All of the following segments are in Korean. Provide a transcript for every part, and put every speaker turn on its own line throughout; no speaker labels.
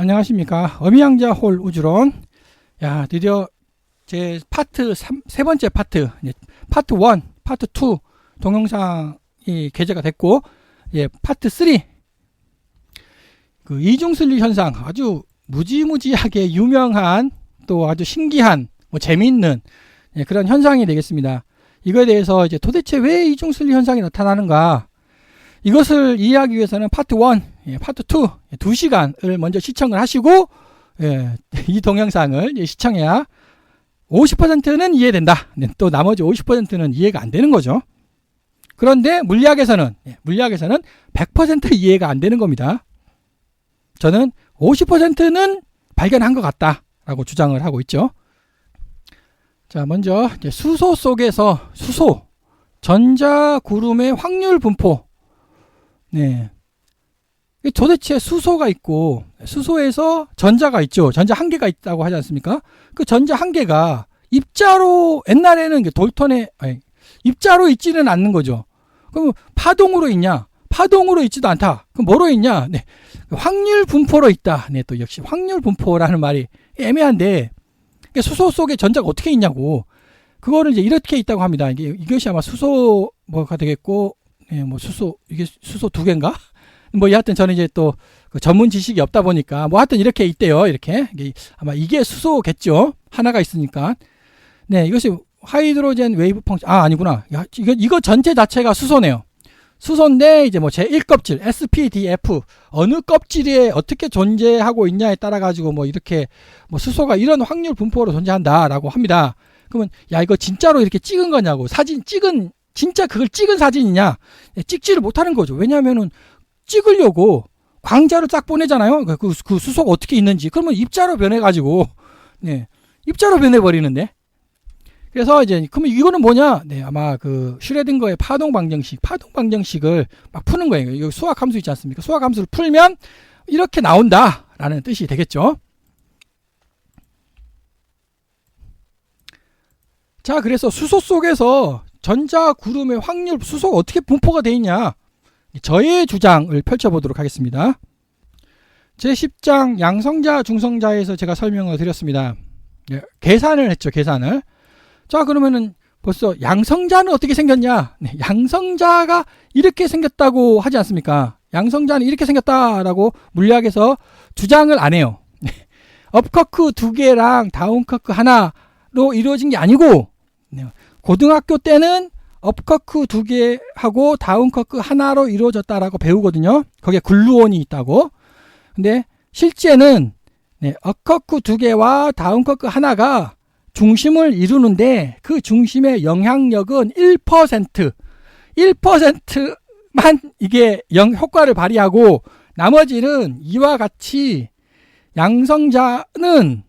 안녕하십니까. 어미양자 홀 우주론. 야, 드디어 제 세 번째 파트 1, 파트 2 동영상이 게재가 됐고, 파트 3. 그 이중슬리 현상, 아주 무지무지하게 유명한, 또 아주 신기한, 재미있는 그런 현상이 되겠습니다. 이거에 대해서 이제 도대체 왜 이중슬리 현상이 나타나는가? 이것을 이해하기 위해서는 파트 1, 파트 2, 2시간을 먼저 시청을 하시고, 이 동영상을 시청해야 50%는 이해된다. 또 나머지 50%는 이해가 안 되는 거죠. 그런데 물리학에서는 100% 이해가 안 되는 겁니다. 저는 50%는 발견한 것 같다라고 주장을 하고 있죠. 자, 먼저 수소 속에서 전자구름의 확률 분포. 도대체 수소가 있고, 수소에서 전자가 있죠. 전자 한 개가 있다고 하지 않습니까? 그 전자 한 개가 입자로, 옛날에는 입자로 있지는 않는 거죠. 그럼 파동으로 있냐? 파동으로 있지도 않다. 그럼 뭐로 있냐? 확률 분포로 있다. 또 역시 확률 분포라는 말이 애매한데, 수소 속에 전자가 어떻게 있냐고. 그거를 이제 이렇게 있다고 합니다. 이것이 아마 수소가 되겠고, 이게 수소 2개인가? 여하튼 저는 이제 또 그 전문 지식이 없다 보니까, 하여튼 이렇게 있대요. 이렇게. 아마 이게 수소겠죠. 하나가 있으니까. 이것이 하이드로젠 웨이브 펑션, 아니구나. 이거 전체 자체가 수소네요. 수소인데, 이제 제1껍질, SPDF, 어느 껍질에 어떻게 존재하고 있냐에 따라가지고 이렇게, 수소가 이런 확률 분포로 존재한다라고 합니다. 그러면, 이거 진짜로 이렇게 찍은 거냐고. 진짜 그걸 찍은 사진이냐? 찍지를 못하는 거죠. 왜냐하면은, 찍으려고 광자를 쫙 보내잖아요. 그 수소가 어떻게 있는지. 그러면 입자로 변해가지고, 입자로 변해버리는데. 그래서 그러면 이거는 뭐냐? 아마 슈레딩거의 파동 방정식을 막 푸는 거예요. 여기 수학 함수 있지 않습니까? 수학 함수를 풀면 이렇게 나온다라는 뜻이 되겠죠. 자, 그래서 수소 속에서 전자 구름의 확률, 수소가 어떻게 분포가 되어 있냐? 저의 주장을 펼쳐보도록 하겠습니다. 제10장 양성자, 중성자에서 제가 설명을 드렸습니다. 계산을 했죠, 계산을. 자, 그러면은 벌써 양성자는 어떻게 생겼냐? 양성자가 이렇게 생겼다고 하지 않습니까? 양성자는 이렇게 생겼다라고 물리학에서 주장을 안 해요. 업커크 2개랑 다운커크 하나로 이루어진 게 아니고, 고등학교 때는 업커크 2개하고 다운커크 하나로 이루어졌다라고 배우거든요. 거기에 글루온이 있다고. 근데 실제는 업커크 2개와 다운커크 하나가 중심을 이루는데, 그 중심의 영향력은 1%만 이게 효과를 발휘하고, 나머지는 이와 같이 양성자는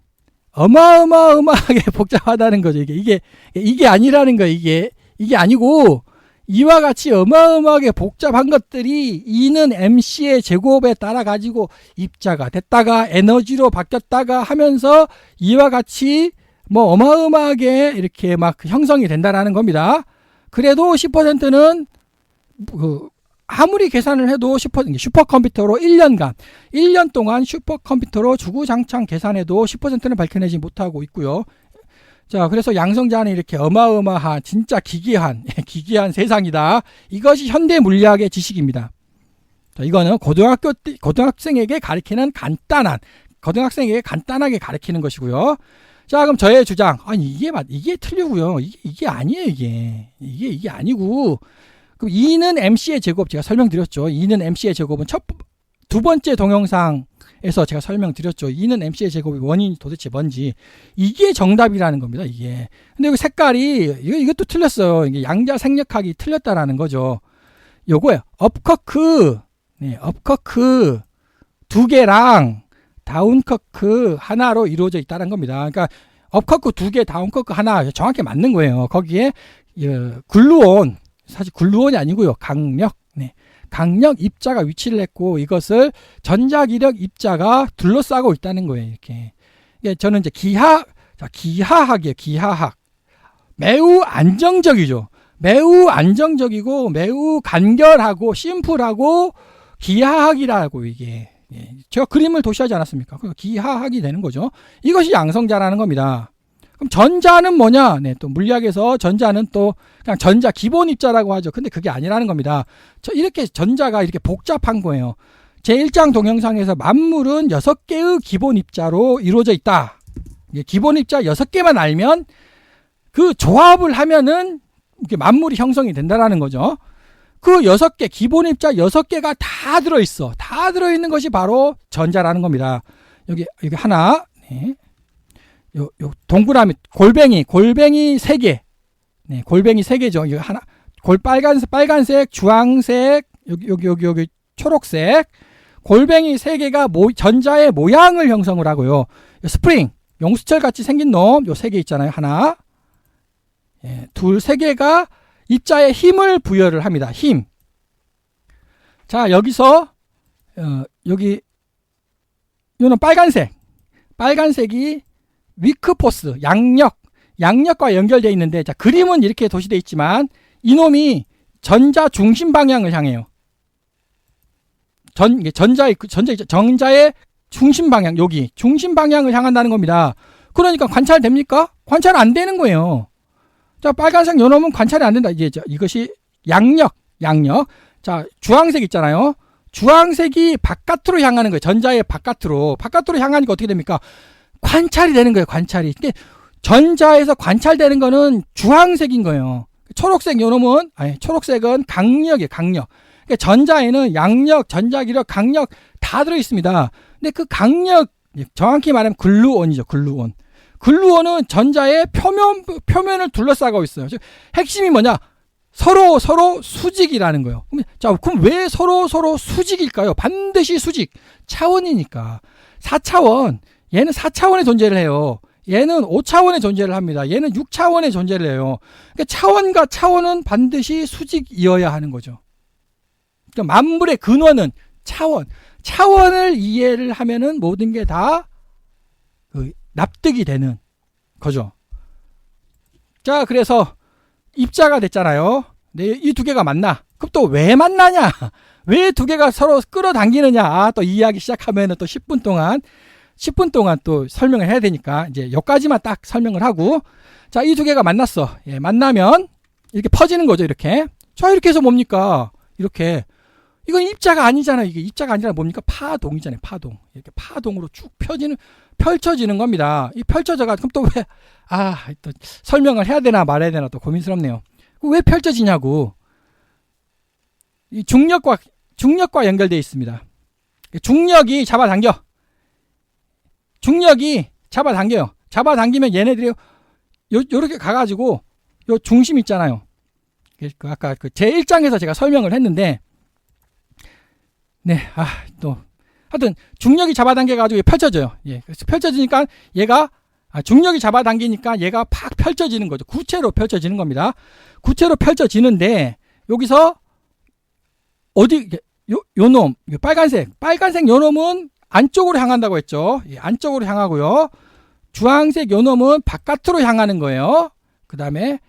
어마어마하게 복잡하다는 거죠. 이게 아니라는 거예요. 이게 아니고, 이와 같이 어마어마하게 복잡한 것들이 E는 mc의 제곱에 따라 가지고 입자가 됐다가 에너지로 바뀌었다가 하면서 이와 같이 어마어마하게 이렇게 막 형성이 된다라는 겁니다. 그래도 10%는 아무리 계산을 해도 슈퍼컴퓨터로 1년 동안 슈퍼컴퓨터로 주구장창 계산해도 10%는 밝혀내지 못하고 있고요. 자, 그래서 양성자는 이렇게 어마어마한, 진짜 기괴한 세상이다. 이것이 현대 물리학의 지식입니다. 자, 이거는 고등학생에게 간단하게 가르치는 것이고요. 자, 그럼 저의 주장. 이게 틀리고요. 이게 아니에요, 이게 아니고. 그럼 E는 mc의 제곱, 제가 설명드렸죠. E는 mc의 제곱은 두 번째 동영상에서 제가 설명드렸죠. E는 mc의 제곱의 원인이 도대체 뭔지. 이게 정답이라는 겁니다, 이게. 근데 여기 색깔이, 이것도 틀렸어요. 이게 양자 생략하기 틀렸다라는 거죠. 요거예요. 업커크 2개랑 다운커크 하나로 이루어져 있다는 겁니다. 그러니까 업커크 2개, 다운커크 하나 정확히 맞는 거예요. 거기에 글루온, 사실 글루온이 아니고요. 강력 입자가 위치를 했고, 이것을 전자기력 입자가 둘러싸고 있다는 거예요. 이렇게. 저는 이제 기하학이에요. 기하학. 매우 안정적이죠. 매우 안정적이고 매우 간결하고 심플하고 기하학이라고 이게 예, 제가 그림을 도시하지 않았습니까? 기하학이 되는 거죠. 이것이 양성자라는 겁니다. 그럼 전자는 뭐냐? 네, 또 물리학에서 전자는 또 그냥 전자 기본 입자라고 하죠. 근데 그게 아니라는 겁니다. 이렇게 전자가 이렇게 복잡한 거예요. 제1장 동영상에서 만물은 6개의 기본 입자로 이루어져 있다. 기본 입자 6개만 알면 그 조합을 하면은 이렇게 만물이 형성이 된다라는 거죠. 그 6개, 기본 입자 6개가 다 들어있어. 다 들어있는 것이 바로 전자라는 겁니다. 여기 하나, 네. 요 동그라미, 골뱅이 3개. 네, 골뱅이 3개죠. 이거 하나, 빨간색, 주황색, 여기 초록색. 골뱅이 3개가 전자의 모양을 형성을 하고요. 스프링, 용수철 같이 생긴 놈, 요 3개 있잖아요. 하나. 예, 3개가 입자에 힘을 부여를 합니다. 힘. 자, 여기서 여기 요는 빨간색이 위크포스, 양력과 연결되어 있는데, 자, 그림은 이렇게 도시되어 있지만 이놈이 전자 중심 방향을 향해요. 전자의 중심 방향, 여기 중심 방향을 향한다는 겁니다. 그러니까 관찰됩니까? 관찰 안 되는 거예요. 자, 빨간색 요놈은 관찰이 안 된다. 이것이 양력. 자, 주황색 있잖아요. 주황색이 바깥으로 향하는 거예요. 전자의 바깥으로 향하니까 어떻게 됩니까? 관찰이 되는 거예요. 관찰이. 근데 전자에서 관찰되는 거는 주황색인 거예요. 초록색 요놈은, 초록색은 강력이에요. 강력. 그러니까 전자에는 양력, 전자기력, 강력 다 들어 있습니다. 근데 그 강력, 정확히 말하면 글루온이죠. 글루온은 전자의 표면을 둘러싸고 있어요. 즉, 핵심이 뭐냐? 서로 수직이라는 거예요. 그럼 왜 서로 수직일까요? 반드시 수직. 차원이니까. 4차원. 얘는 4차원의 존재를 해요. 얘는 5차원의 존재를 합니다. 얘는 6차원의 존재를 해요. 그러니까 차원과 차원은 반드시 수직이어야 하는 거죠. 그러니까 만물의 근원은 차원을 이해를 하면은 모든 게 다 납득이 되는 거죠. 자, 그래서 입자가 됐잖아요. 네, 이 2개가 만나. 그럼 또 왜 만나냐? 왜 2개가 서로 끌어당기느냐? 또 이 이야기 시작하면은 또 10분 동안 또 설명을 해야 되니까 이제 여기까지만 딱 설명을 하고, 자, 이 2개가 만났어. 예, 만나면 이렇게 퍼지는 거죠. 이렇게. 자, 이렇게 해서 뭡니까? 이렇게. 이건 입자가 아니잖아요. 이게 입자가 아니라 뭡니까? 파동이잖아요. 파동. 이렇게 파동으로 쭉 펼쳐지는 겁니다. 이 펼쳐져가 그럼 또 왜 또 설명을 해야 되나 말아야 되나 또 고민스럽네요. 왜 펼쳐지냐고. 이 중력과 연결되어 있습니다. 중력이 잡아당겨요. 잡아당기면 얘네들이 요렇게 가가지고 요 중심 있잖아요. 아까 제1장에서 제가 설명을 했는데, 네, 하여튼 중력이 잡아당겨가지고 펼쳐져요. 예, 그래서 펼쳐지니까 중력이 잡아당기니까 얘가 팍 펼쳐지는 거죠. 구체로 펼쳐지는 겁니다. 구체로 펼쳐지는데, 여기서 요놈, 빨간색 요놈은 안쪽으로 향한다고 했죠. 예, 안쪽으로 향하고요. 주황색 요놈은 바깥으로 향하는 거예요. 그 다음에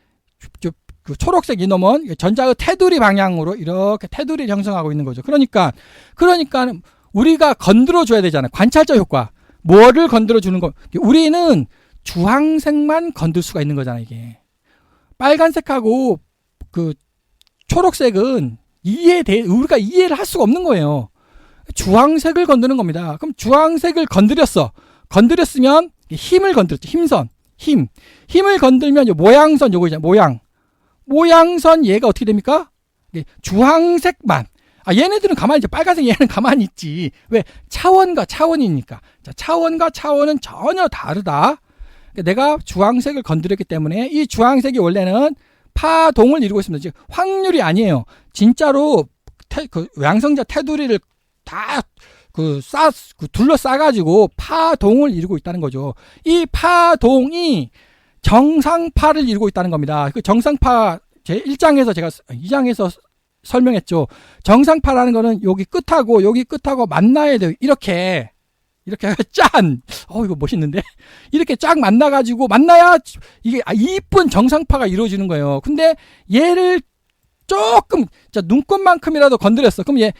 그 초록색 이놈은 전자의 테두리 방향으로 이렇게 테두리를 형성하고 있는 거죠. 그러니까 우리가 건드려 줘야 되잖아요. 관찰자 효과. 뭐를 건드려 주는 거? 우리는 주황색만 건들 수가 있는 거잖아요, 이게. 빨간색하고 그 초록색은 우리가 이해를 할 수가 없는 거예요. 주황색을 건드는 겁니다. 그럼 주황색을 건드렸으면 힘을 건드렸죠. 힘을 건들면 모양선 요거 있잖아요. 모양선 얘가 어떻게 됩니까? 주황색만. 얘네들은 가만히 있지. 빨간색 얘는 가만히 있지. 왜? 차원과 차원이니까. 자, 차원과 차원은 전혀 다르다. 내가 주황색을 건드렸기 때문에 이 주황색이 원래는 파동을 이루고 있습니다. 즉 확률이 아니에요. 진짜로 양성자 테두리를 다 둘러싸가지고 파동을 이루고 있다는 거죠. 이 파동이 정상파를 이루고 있다는 겁니다. 그 정상파 제1장에서 제가 2장에서 설명했죠. 정상파라는 거는 여기 끝하고 만나야 돼요. 이렇게 짠! 이거 멋있는데? 이렇게 쫙 만나야 이게 이쁜 정상파가 이루어지는 거예요. 근데 얘를 조금, 자, 눈곱만큼이라도 건드렸어. 그럼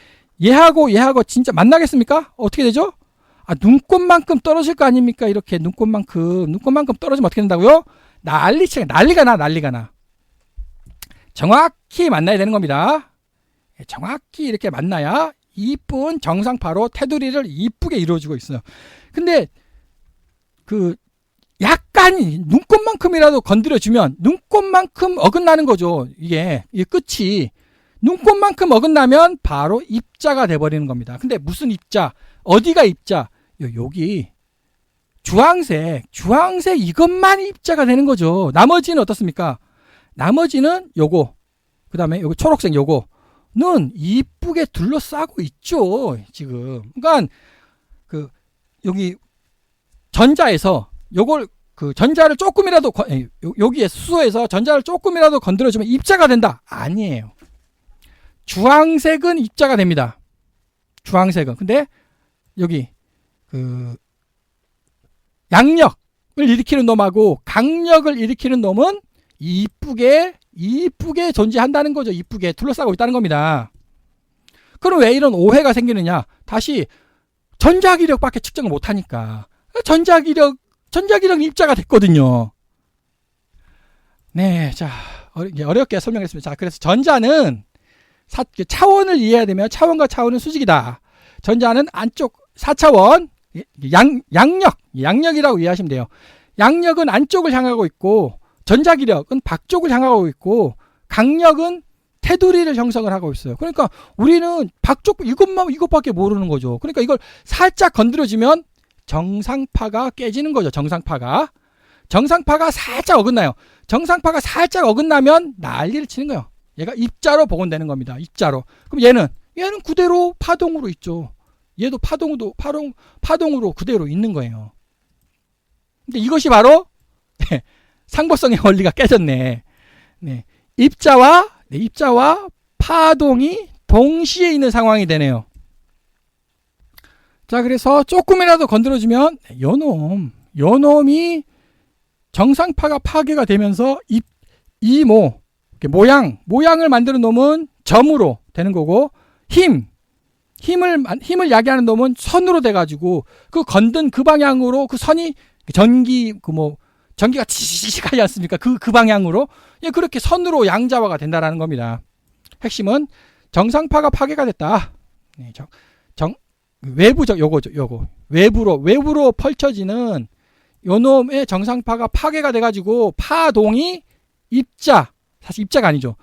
얘하고 진짜 만나겠습니까? 어떻게 되죠? 눈꽃만큼 떨어질 거 아닙니까? 이렇게 눈꽃만큼 떨어지면 어떻게 된다고요? 난리가 나. 정확히 만나야 되는 겁니다. 정확히 이렇게 만나야 이쁜 정상파로 테두리를 이쁘게 이루어지고 있어요. 근데 약간 눈꽃만큼이라도 건드려주면 눈꽃만큼 어긋나는 거죠. 이게 끝이 눈꽃만큼 어긋나면 바로 입자가 돼버리는 겁니다. 근데 무슨 입자? 어디가 입자? 여기 주황색 이것만 입자가 되는 거죠. 나머지는 어떻습니까? 나머지는 요거, 그 다음에 요거 초록색 요거는 이쁘게 둘러싸고 있죠. 지금. 그러니까 여기 전자에서 요걸 전자를 조금이라도 여기에 수소에서 전자를 조금이라도 건드려주면 입자가 된다. 아니에요. 주황색은 입자가 됩니다. 주황색은. 근데 여기 양력을 일으키는 놈하고 강력을 일으키는 놈은 이쁘게 존재한다는 거죠. 이쁘게 둘러싸고 있다는 겁니다. 그럼 왜 이런 오해가 생기느냐? 다시 전자기력밖에 측정을 못하니까. 전자기력은 입자가 됐거든요. 네, 자, 어렵게 설명했습니다. 자, 그래서 전자는 차원을 이해해야 되면 차원과 차원은 수직이다. 전자는 안쪽 4차원, 양력이라고 이해하시면 돼요. 양력은 안쪽을 향하고 있고, 전자기력은 밖쪽을 향하고 있고, 강력은 테두리를 형성을 하고 있어요. 그러니까 우리는 밖쪽 이것밖에 모르는 거죠. 그러니까 이걸 살짝 건드려주면 정상파가 깨지는 거죠. 정상파가 살짝 어긋나요. 정상파가 살짝 어긋나면 난리를 치는 거예요. 얘가 입자로 복원되는 겁니다. 입자로. 그럼 얘는 그대로 파동으로 있죠. 얘도 파동으로 그대로 있는 거예요. 근데 이것이 바로 상보성의 원리가 깨졌네. 네. 입자와 파동이 동시에 있는 상황이 되네요. 자, 그래서 조금이라도 건드려주면 요놈이 정상파가 파괴가 되면서 모양을 만드는 놈은 점으로 되는 거고, 힘을 야기하는 놈은 선으로 돼가지고 건든 그 방향으로 그 선이 전기가 지지직 하지 않습니까? 그 방향으로 그렇게 선으로 양자화가 된다라는 겁니다. 핵심은 정상파가 파괴가 됐다. 네, 외부적 요거 외부로 펼쳐지는 요놈의 정상파가 파괴가 돼가지고 파동이 사실 입자가 아니죠.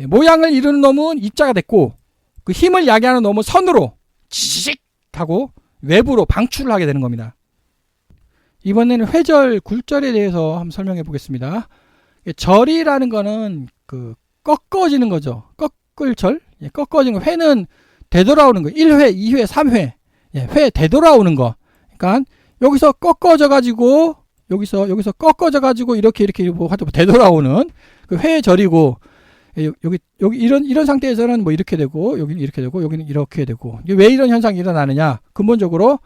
모양을 이루는 놈은 입자가 됐고, 그 힘을 야기하는 놈은 선으로 지직 하고 외부로 방출을 하게 되는 겁니다. 이번에는 회절, 굴절에 대해서 한번 설명해 보겠습니다. 절이라는 거는 꺾어지는 거죠. 꺾을절, 꺾어지는 거. 회는 되돌아오는 거. 1회, 2회, 3회. 회 되돌아오는 거. 그러니까 여기서 꺾어져 가지고 이렇게 되돌아오는 그 회절이고, 여기 이런 상태에서는 이렇게 되고, 여기는 이렇게 되고, 여기는 이렇게 되고. 왜 이런 현상이 일어나느냐? 근본적으로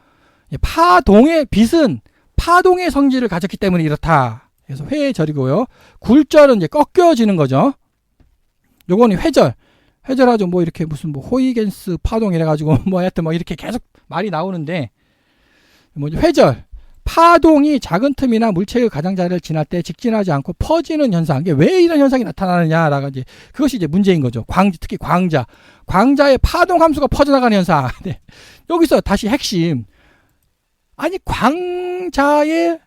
빛은 파동의 성질을 가졌기 때문에 이렇다. 그래서 회절이고요. 굴절은 꺾여지는 거죠. 요거는 회절하죠. 이렇게 무슨 호이겐스 파동 이래가지고 하여튼 이렇게 계속 말이 나오는데, 회절. 파동이 작은 틈이나 물체의 가장자리를 지날 때 직진하지 않고 퍼지는 현상. 이게 왜 이런 현상이 나타나느냐라가 그것이 문제인 거죠. 특히 광자의 파동 함수가 퍼져나가는 현상. 네. 여기서 다시 핵심. 아니, 광자의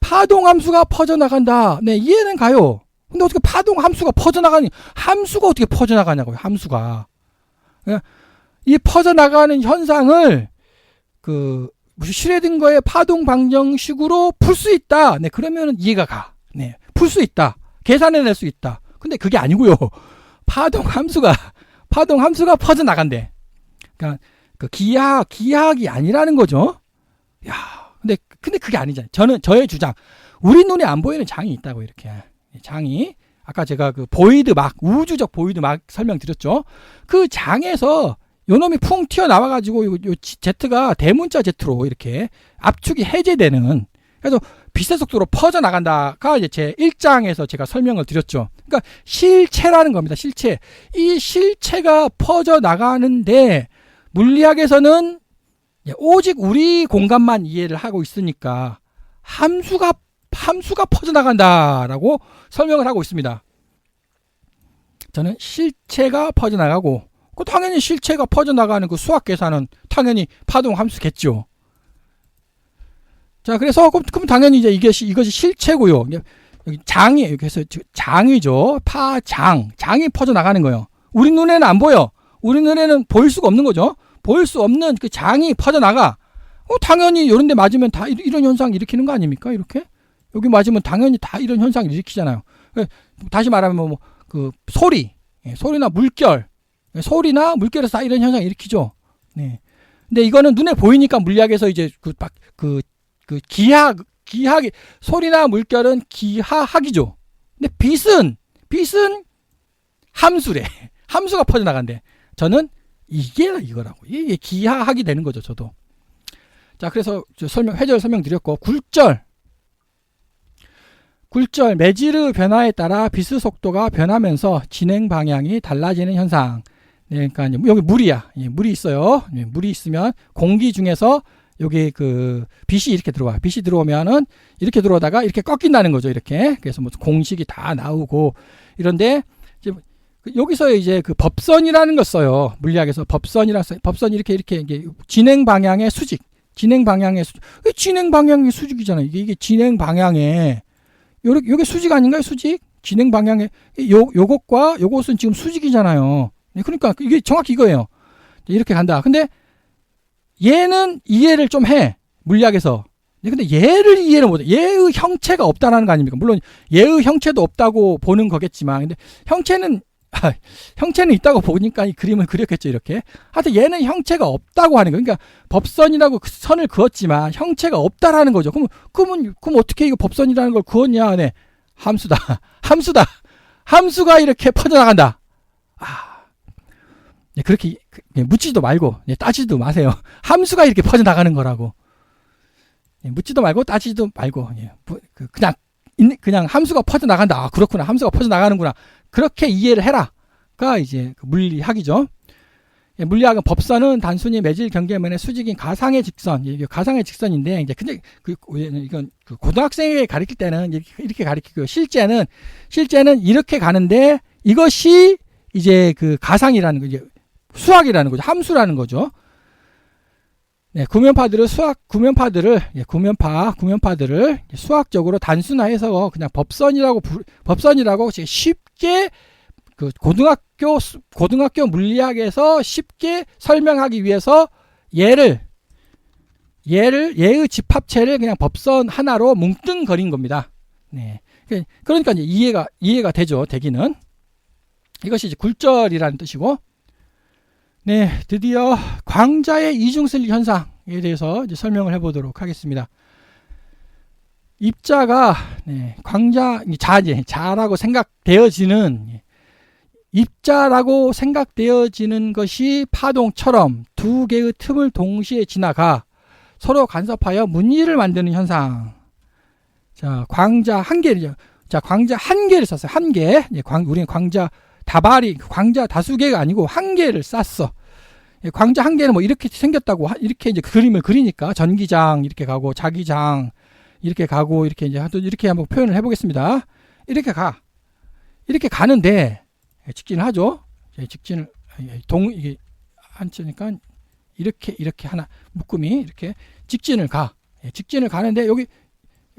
파동 함수가 퍼져나간다. 네, 이해는 가요. 근데 어떻게 파동 함수가 함수가 어떻게 퍼져나가냐고요, 함수가. 이 퍼져나가는 현상을 슈레딩거의 파동 방정식으로 풀 수 있다. 네, 그러면은 이해가 가. 네, 풀 수 있다. 계산해낼 수 있다. 근데 그게 아니고요. 파동 함수가 퍼져나간대. 그러니까 기하학이 아니라는 거죠. 야, 근데 그게 아니잖아요. 저의 주장. 우리 눈에 안 보이는 장이 있다고, 이렇게. 장이. 아까 제가 우주적 보이드 막 설명드렸죠. 그 장에서 요놈이 풍 튀어나와가지고 요 Z가 대문자 Z로 이렇게 압축이 해제되는, 그래서 빛의 속도로 퍼져나간다가 이제 제 1장에서 제가 설명을 드렸죠. 그러니까 실체라는 겁니다. 실체. 이 실체가 퍼져나가는데 물리학에서는 오직 우리 공간만 이해를 하고 있으니까 함수가 퍼져나간다라고 설명을 하고 있습니다. 저는 실체가 퍼져나가고 당연히 실체가 퍼져나가는 그 수학 계산은 당연히 파동 함수겠죠. 자, 그래서 그럼 당연히 이제 이것이 실체고요. 여기 장이 그래서 장이죠. 장이 퍼져나가는 거예요. 우리 눈에는 안 보여. 우리 눈에는 보일 수가 없는 거죠. 보일 수 없는 그 장이 퍼져나가. 당연히 이런 데 맞으면 다 이런 현상 일으키는 거 아닙니까? 이렇게 여기 맞으면 당연히 다 이런 현상을 일으키잖아요. 다시 말하면 그 소리나 물결, 소리나 물결에서 다 이런 현상 일으키죠. 네. 근데 이거는 눈에 보이니까 물리학에서 이제 기하학이 소리나 물결은 기하학이죠. 근데 빛은 함수래. 함수가 퍼져나간대. 저는 이거라고. 이게 기하학이 되는 거죠, 저도. 자, 그래서 회절 설명드렸고, 굴절 매지르 변화에 따라 빛의 속도가 변하면서 진행 방향이 달라지는 현상. 네, 그러니까 여기 물이야. 물이 있어요. 물이 있으면 공기 중에서 여기 그 빛이 이렇게 들어와. 빛이 들어오면은 이렇게 들어오다가 이렇게 꺾인다는 거죠. 이렇게. 그래서 뭐 공식이 다 나오고 이런데 이제 여기서 이제 그 법선이라는 걸 써요. 물리학에서 법선이라고 써요. 법선이 이렇게 진행 방향의 수직. 진행 방향의 수직이잖아요. 이게 진행 방향에 요게 수직 아닌가요? 수직? 진행 방향에 요것과 요것은 지금 수직이잖아요. 그러니까 이게 정확히 이거예요. 이렇게 간다. 근데 얘는 이해를 좀 해. 물리학에서. 근데 얘를 이해를 못해. 얘의 형체가 없다라는 거 아닙니까? 물론 얘의 형체도 없다고 보는 거겠지만 근데 형체는 있다고 보니까 이 그림을 그렸겠죠. 이렇게. 하여튼 얘는 형체가 없다고 하는 거예요. 그러니까 법선이라고 선을 그었지만 형체가 없다라는 거죠. 그럼 어떻게 이거 법선이라는 걸 그었냐? 네. 함수다. 함수가 이렇게 퍼져나간다. 네, 그렇게 묻지도 말고 따지지도 마세요. 함수가 이렇게 퍼져나가는 거라고. 묻지도 말고 따지지도 말고 그냥 함수가 퍼져나간다. 그렇구나. 함수가 퍼져나가는구나. 그렇게 이해를 해라가 이제 물리학이죠. 물리학은 법선은 단순히 매질 경계면의 수직인 가상의 직선, 이게 가상의 직선인데 이제 근데 이건 고등학생에게 가르칠 때는 이렇게 가르치고 실제는 이렇게 가는데 이것이 이제 그 가상이라는 거, 이제 수학이라는 거죠. 함수라는 거죠. 네, 구면파들을 수학적으로 단순화해서 그냥 법선이라고 쉽게 그 고등학교 물리학에서 쉽게 설명하기 위해서 얘의 집합체를 그냥 법선 하나로 뭉뚱거린 겁니다. 네. 그러니까 이제 이해가 되기는. 이것이 이제 굴절이라는 뜻이고, 네, 드디어 광자의 이중슬 현상에 대해서 이제 설명을 해보도록 하겠습니다. 입자가 자라고 생각되어지는 것이 파동처럼 두 개의 틈을 동시에 지나가 서로 간섭하여 무늬를 만드는 현상. 자, 광자 한 개를 썼어요. 한 개. 우리는 광자 다수 개가 아니고 한 개를 쌌어. 광자 한 개는 뭐 이렇게 생겼다고 이렇게 이제 그림을 그리니까 전기장 이렇게 가고 자기장 이렇게 가고 이렇게 한번 표현을 해보겠습니다. 이렇게 가는데 직진을 하죠. 직진을 이게 한치니까 이렇게 하나 묶음이 이렇게 직진을 가는데 여기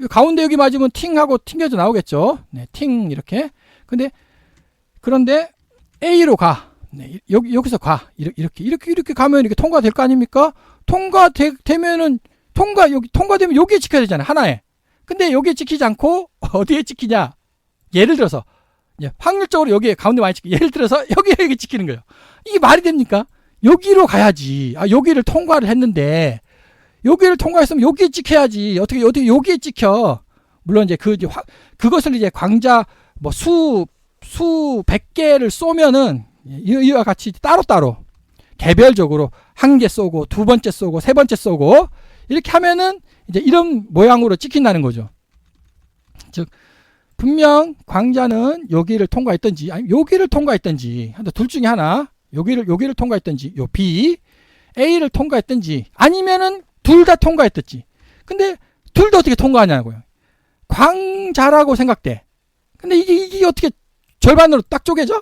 가운데 여기 맞으면 팅하고 튕겨져 나오겠죠. 네, 팅 이렇게. 그런데 A로 가. 네, 여기서 가. 이렇게 가면 이렇게 통과될 거 아닙니까? 통과되면 여기에 지켜야 되잖아요. 하나에. 근데 여기에 지키지 않고 어디에 지키냐? 예를 들어서 확률적으로 여기에 가운데 많이 지키. 예를 들어서 여기 지키는 거예요. 이게 말이 됩니까? 여기로 가야지. 여기를 통과를 했는데 여기를 통과했으면 여기에 지켜야지. 어떻게 여기에 지켜? 물론 이제 그것을 이제 광자 수 100개를 쏘면은 이와 같이 따로따로 개별적으로 한 개 쏘고 두 번째 쏘고 세 번째 쏘고 이렇게 하면은 이제 이런 모양으로 찍힌다는 거죠. 즉 분명 광자는 여기를 통과했든지 아니면 여기를 통과했든지 둘 중에 하나, 여기를 통과했든지 요 B, A를 통과했든지 아니면은 둘 다 통과했든지. 근데 둘 다 어떻게 통과하냐고요. 광자라고 생각돼. 근데 이게 어떻게 절반으로 딱 쪼개져?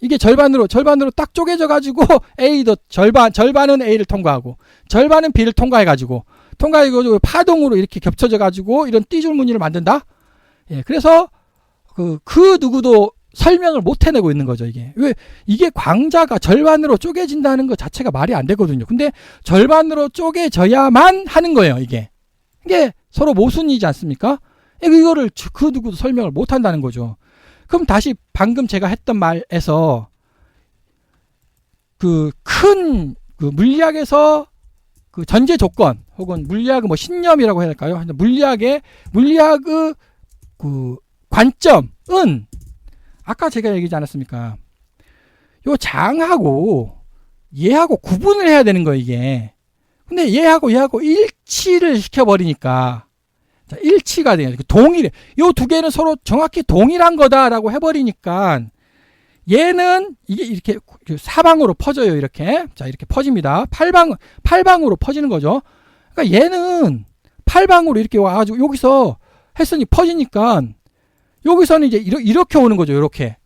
이게 절반으로 딱 쪼개져 가지고 A도 절반은 A를 통과하고 절반은 B를 통과해 가지고 파동으로 이렇게 겹쳐져 가지고 이런 띠줄 무늬를 만든다. 예, 그래서 그 누구도 설명을 못 해내고 있는 거죠, 이게. 왜? 이게 광자가 절반으로 쪼개진다는 것 자체가 말이 안 되거든요. 근데 절반으로 쪼개져야만 하는 거예요, 이게. 이게 서로 모순이지 않습니까? 이거를 그 누구도 설명을 못 한다는 거죠. 그럼 다시 방금 제가 했던 말에서 큰 물리학에서 전제 조건 혹은 물리학의 신념이라고 해야 할까요? 물리학의 관점은 아까 제가 얘기하지 않았습니까? 요 장하고 얘하고 구분을 해야 되는 거예요, 이게. 근데 얘하고 일치를 시켜버리니까 일치가 돼요. 동일해. 요 두 개는 서로 정확히 동일한 거다라고 해버리니까 얘는 이게 이렇게 사방으로 퍼져요, 이렇게. 자, 이렇게 퍼집니다. 팔방으로 퍼지는 거죠. 그러니까 얘는 팔방으로 이렇게 와가지고 여기서 햇선이 퍼지니까 여기서는 이제 이렇게 오는 거죠. 이렇게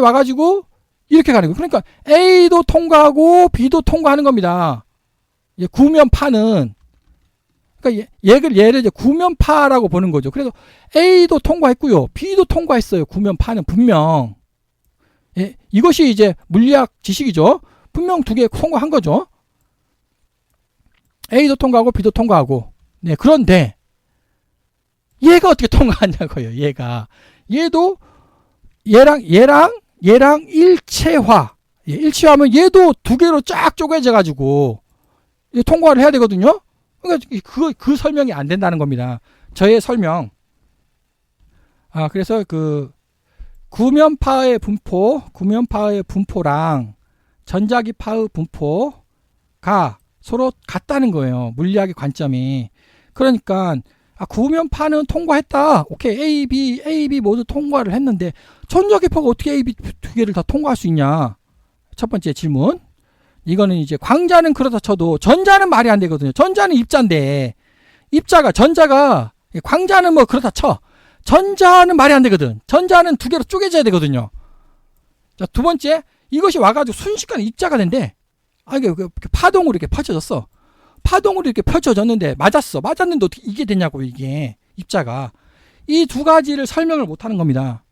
와가지고 이렇게 가는 거예요. 그러니까 A도 통과하고 B도 통과하는 겁니다. 구면파는. 그러니까 얘를 이제 구면파라고 보는 거죠. 그래서 A도 통과했고요. B도 통과했어요. 구면파는 분명. 예, 이것이 이제 물리학 지식이죠. 분명 두 개 통과한 거죠. A도 통과하고 B도 통과하고. 네, 그런데 얘가 어떻게 통과하냐고요. 얘도 얘랑 일체화. 예, 일체화하면 얘도 두 개로 쫙 쪼개져 가지고 통과를 해야 되거든요. 그러니까 그 설명이 안 된다는 겁니다. 저의 설명. 그래서 구면파의 분포랑 전자기파의 분포가 서로 같다는 거예요. 물리학의 관점이. 그러니까 구면파는 통과했다. 오케이. A, B 모두 통과를 했는데 전자기파가 어떻게 A, B 두 개를 다 통과할 수 있냐? 첫 번째 질문. 이거는 이제 광자는 그렇다 쳐도 전자는 말이 안 되거든요. 전자는 입자인데 전자가 광자는 뭐 그렇다 쳐. 전자는 말이 안 되거든. 전자는 두 개로 쪼개져야 되거든요. 자, 두 번째, 이것이 와가지고 순식간에 입자가 된대. 이게 파동으로 이렇게 펼쳐졌어. 파동으로 이렇게 펼쳐졌는데 맞았는데 어떻게 이게 되냐고, 이게 입자가. 이 두 가지를 설명을 못 하는 겁니다.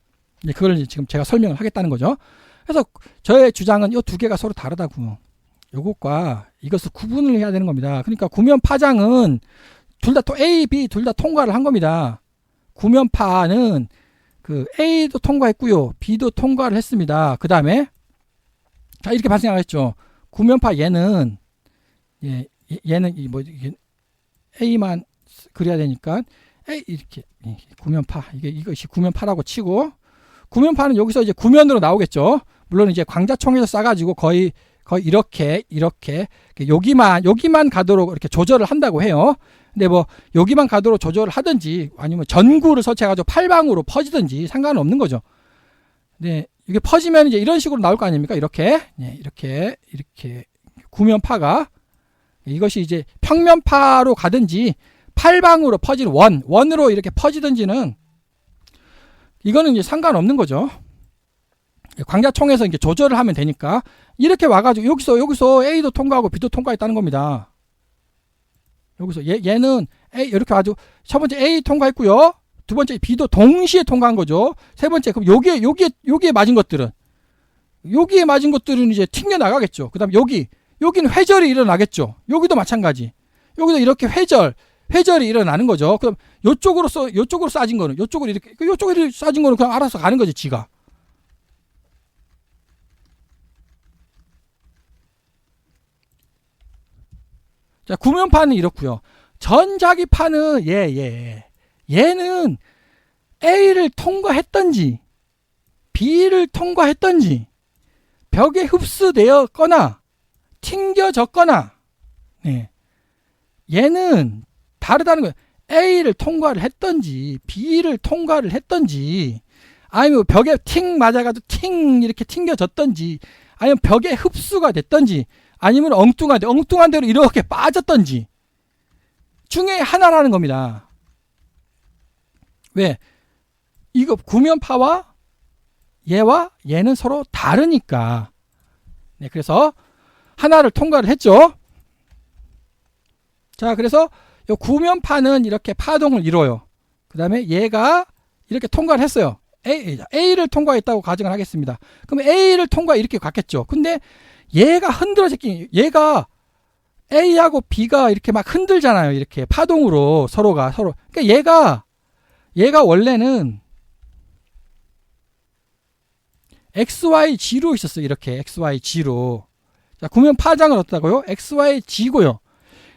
그걸 지금 제가 설명을 하겠다는 거죠. 그래서 저의 주장은 이 두 개가 서로 다르다고. 요것과 이것을 구분을 해야 되는 겁니다. 그러니까 구면파장은 둘 다 A, B 둘 다 통과를 한 겁니다. 구면파는 A도 통과했고요. B도 통과를 했습니다. 그 다음에 자, 이렇게 발생하겠죠. 구면파 얘는 A만 그려야 되니까 A 이렇게 구면파 이것이 구면파라고 치고 구면파는 여기서 이제 구면으로 나오겠죠. 물론 이제 광자총에서 싸가지고 거의 이렇게 여기만 가도록 이렇게 조절을 한다고 해요. 근데 뭐 여기만 가도록 조절을 하든지 아니면 전구를 설치해가지고 팔방으로 퍼지든지 상관은 없는 거죠. 네, 이게 퍼지면 이제 이런 식으로 나올 거 아닙니까? 이렇게 구면파가 이것이 이제 평면파로 가든지 팔방으로 퍼지는 원으로 이렇게 퍼지든지는 이거는 이제 상관없는 거죠. 광자총에서 이제 조절을 하면 되니까 이렇게 와가지고 여기서 A도 통과하고 B도 통과했다는 겁니다. 여기서 얘는 A 이렇게 와가지고 첫 번째 A 통과했고요. 두 번째 B도 동시에 통과한 거죠. 세 번째 그럼 여기에 맞은 것들은 이제 튕겨 나가겠죠. 그다음 여기는 회절이 일어나겠죠. 여기도 마찬가지. 여기도 이렇게 회절이 일어나는 거죠. 그럼 요쪽으로 쏴진 거는 요쪽으로 쏴진 거는 그냥 알아서 가는 거지, 지가. 자, 구면파는 이렇고요. 전자기파는 얘는 A를 통과했던지 B를 통과했던지 벽에 흡수되었거나 튕겨졌거나 얘는 다르다는 거예요. A를 통과를 했던지 B를 통과를 했던지 아니면 벽에 팅 맞아가지고 팅 이렇게 튕겨졌던지 아니면 벽에 흡수가 됐던지 아니면 엉뚱한 대로 이렇게 빠졌던지 중에 하나라는 겁니다. 왜? 이거 구면파와 얘와 얘는 서로 다르니까. 네, 그래서 하나를 통과를 했죠. 자, 그래서 이 구면파는 이렇게 파동을 이뤄요. 그 다음에 얘가 이렇게 통과를 했어요. A를 통과했다고 가정을 하겠습니다. 그럼 A를 통과 이렇게 갔겠죠. 근데 얘가 흔들어졌긴, 얘가 A하고 B가 이렇게 막 흔들잖아요. 이렇게 파동으로 서로가. 그러니까 얘가 원래는 XYG로 있었어요. 이렇게 XYG로. 자, 구면 파장을 얻었다고요? XYG고요.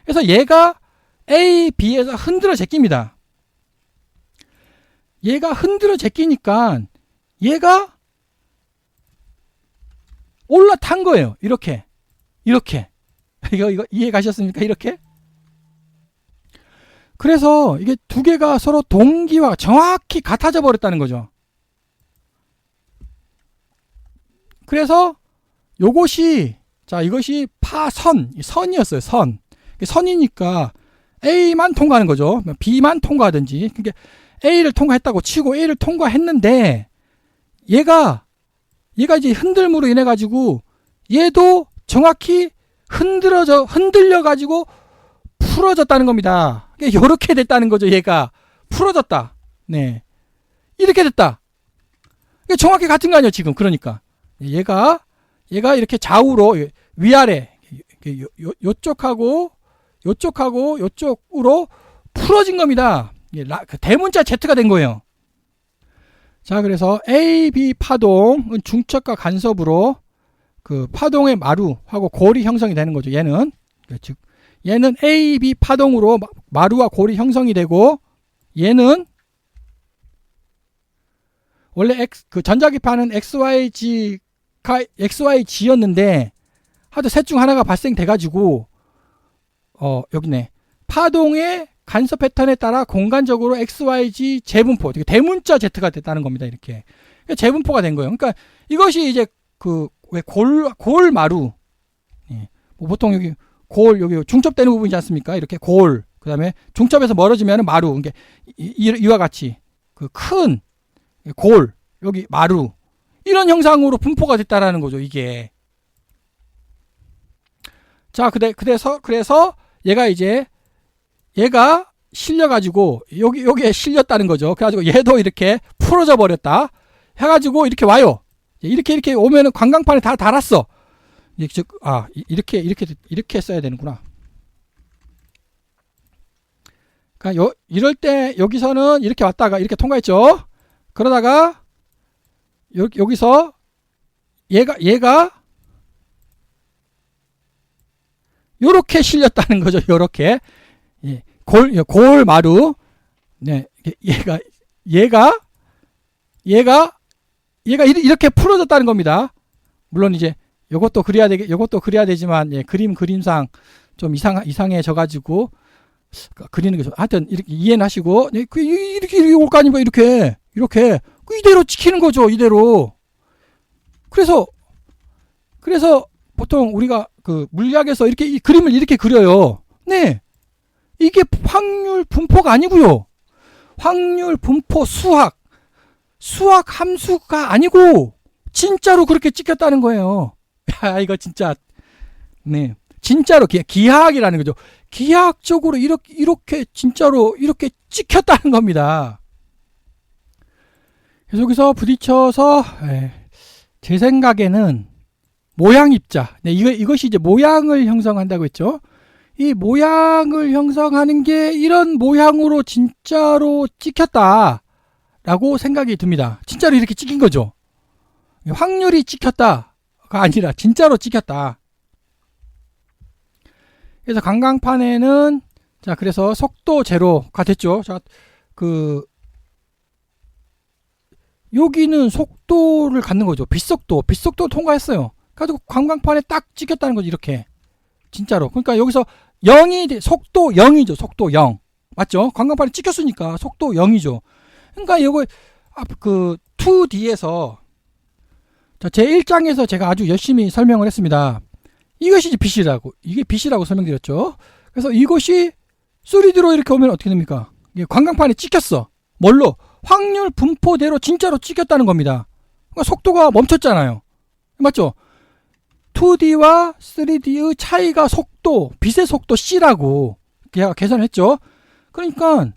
그래서 얘가 A, B에서 흔들어 제낍니다. 얘가 흔들어 제끼니까 얘가 올라탄 거예요. 이렇게. 이거 이해 가셨습니까? 이렇게. 그래서 이게 두 개가 서로 동기와 정확히 같아져 버렸다는 거죠. 그래서 이것이 선이었어요. 선이니까 A만 통과하는 거죠. B만 통과하든지. 그러니까 A를 통과했다고 치고 A를 통과했는데 얘가 이제 흔들므로 인해 가지고 얘도 정확히 흔들려 가지고 풀어졌다는 겁니다. 이렇게 됐다는 거죠. 얘가 풀어졌다. 네, 이렇게 됐다. 정확히 같은 거 아니에요 지금. 그러니까 얘가 이렇게 좌우로 위아래 요쪽하고 요쪽으로 풀어진 겁니다. 대문자 Z가 된 거예요. 자, 그래서 AB 파동은 중첩과 간섭으로 그 파동의 마루하고 골이 형성이 되는 거죠. 얘는 AB 파동으로 마루와 골이 형성이 되고, 얘는 원래 그 전자기파는 XYG였는데 하도 셋 중 하나가 발생돼 가지고 여기네. 파동의 간섭 패턴에 따라 공간적으로 XYG 재분포, 대문자 Z가 됐다는 겁니다. 이렇게 재분포가 된 거예요. 그러니까 이것이 이제 그 왜 골 마루, 예. 뭐 보통 여기 중첩되는 부분이지 않습니까? 이렇게 골, 그 다음에 중첩에서 멀어지면 마루, 그러니까 이와 같이 그 큰 골, 여기 마루, 이런 형상으로 분포가 됐다라는 거죠. 이게. 자, 그래서 얘가 실려가지고 여기에 실렸다는 거죠. 그래가지고 얘도 이렇게 풀어져 버렸다 해가지고 이렇게 와요. 이렇게 오면은 관광판에 다 달았어. 이렇게 써야 되는구나. 그러니까 이럴 때 여기서는 이렇게 왔다가 이렇게 통과했죠. 그러다가 여기서 얘가 요렇게 실렸다는 거죠. 요렇게. 예. 골 마루. 네. 얘가 이렇게 풀어졌다는 겁니다. 물론 이제 요것도 그려야 되지만, 예, 그림상 좀 이상해져 가지고 그리는 게 하여튼 이렇게 이해는 하시고, 네, 이렇게 올 거 아닙니까? 이렇게 이대로 찍히는 거죠. 이대로. 그래서 보통 우리가 그 물리학에서 이렇게 이 그림을 이렇게 그려요. 네. 이게 확률 분포가 아니고요. 확률 분포 수학 함수가 아니고 진짜로 그렇게 찍혔다는 거예요. 야, 이거 진짜, 네, 진짜로 기하학이라는 거죠. 기하학적으로 이렇게 진짜로 이렇게 찍혔다는 겁니다. 그래서 여기서 부딪혀서, 제 생각에는 모양 입자. 네, 이것이 이제 모양을 형성한다고 했죠. 이 모양을 형성하는 게 이런 모양으로 진짜로 찍혔다라고 생각이 듭니다. 진짜로 이렇게 찍힌 거죠. 확률이 찍혔다가 아니라 진짜로 찍혔다. 그래서 관광판에는, 자, 그래서 속도 제로가 됐죠. 자, 여기는 속도를 갖는 거죠. 빛속도 통과했어요. 그래가지고 관광판에 딱 찍혔다는 거죠. 이렇게. 진짜로. 그러니까 여기서 속도 0이죠. 속도 0. 맞죠? 관광판이 찍혔으니까 속도 0이죠. 그러니까 이거 그 2D에서 제 1장에서 제가 아주 열심히 설명을 했습니다. 이것이 이제 빛이라고, 이게 빛이라고 설명드렸죠. 그래서 이것이 3D로 이렇게 오면 어떻게 됩니까? 이게 관광판에 찍혔어. 뭘로? 확률 분포대로 진짜로 찍혔다는 겁니다. 그러니까 속도가 멈췄잖아요. 맞죠? 2D와 3D의 차이가 속도, 빛의 속도 C라고 계산을 했죠. 그러니까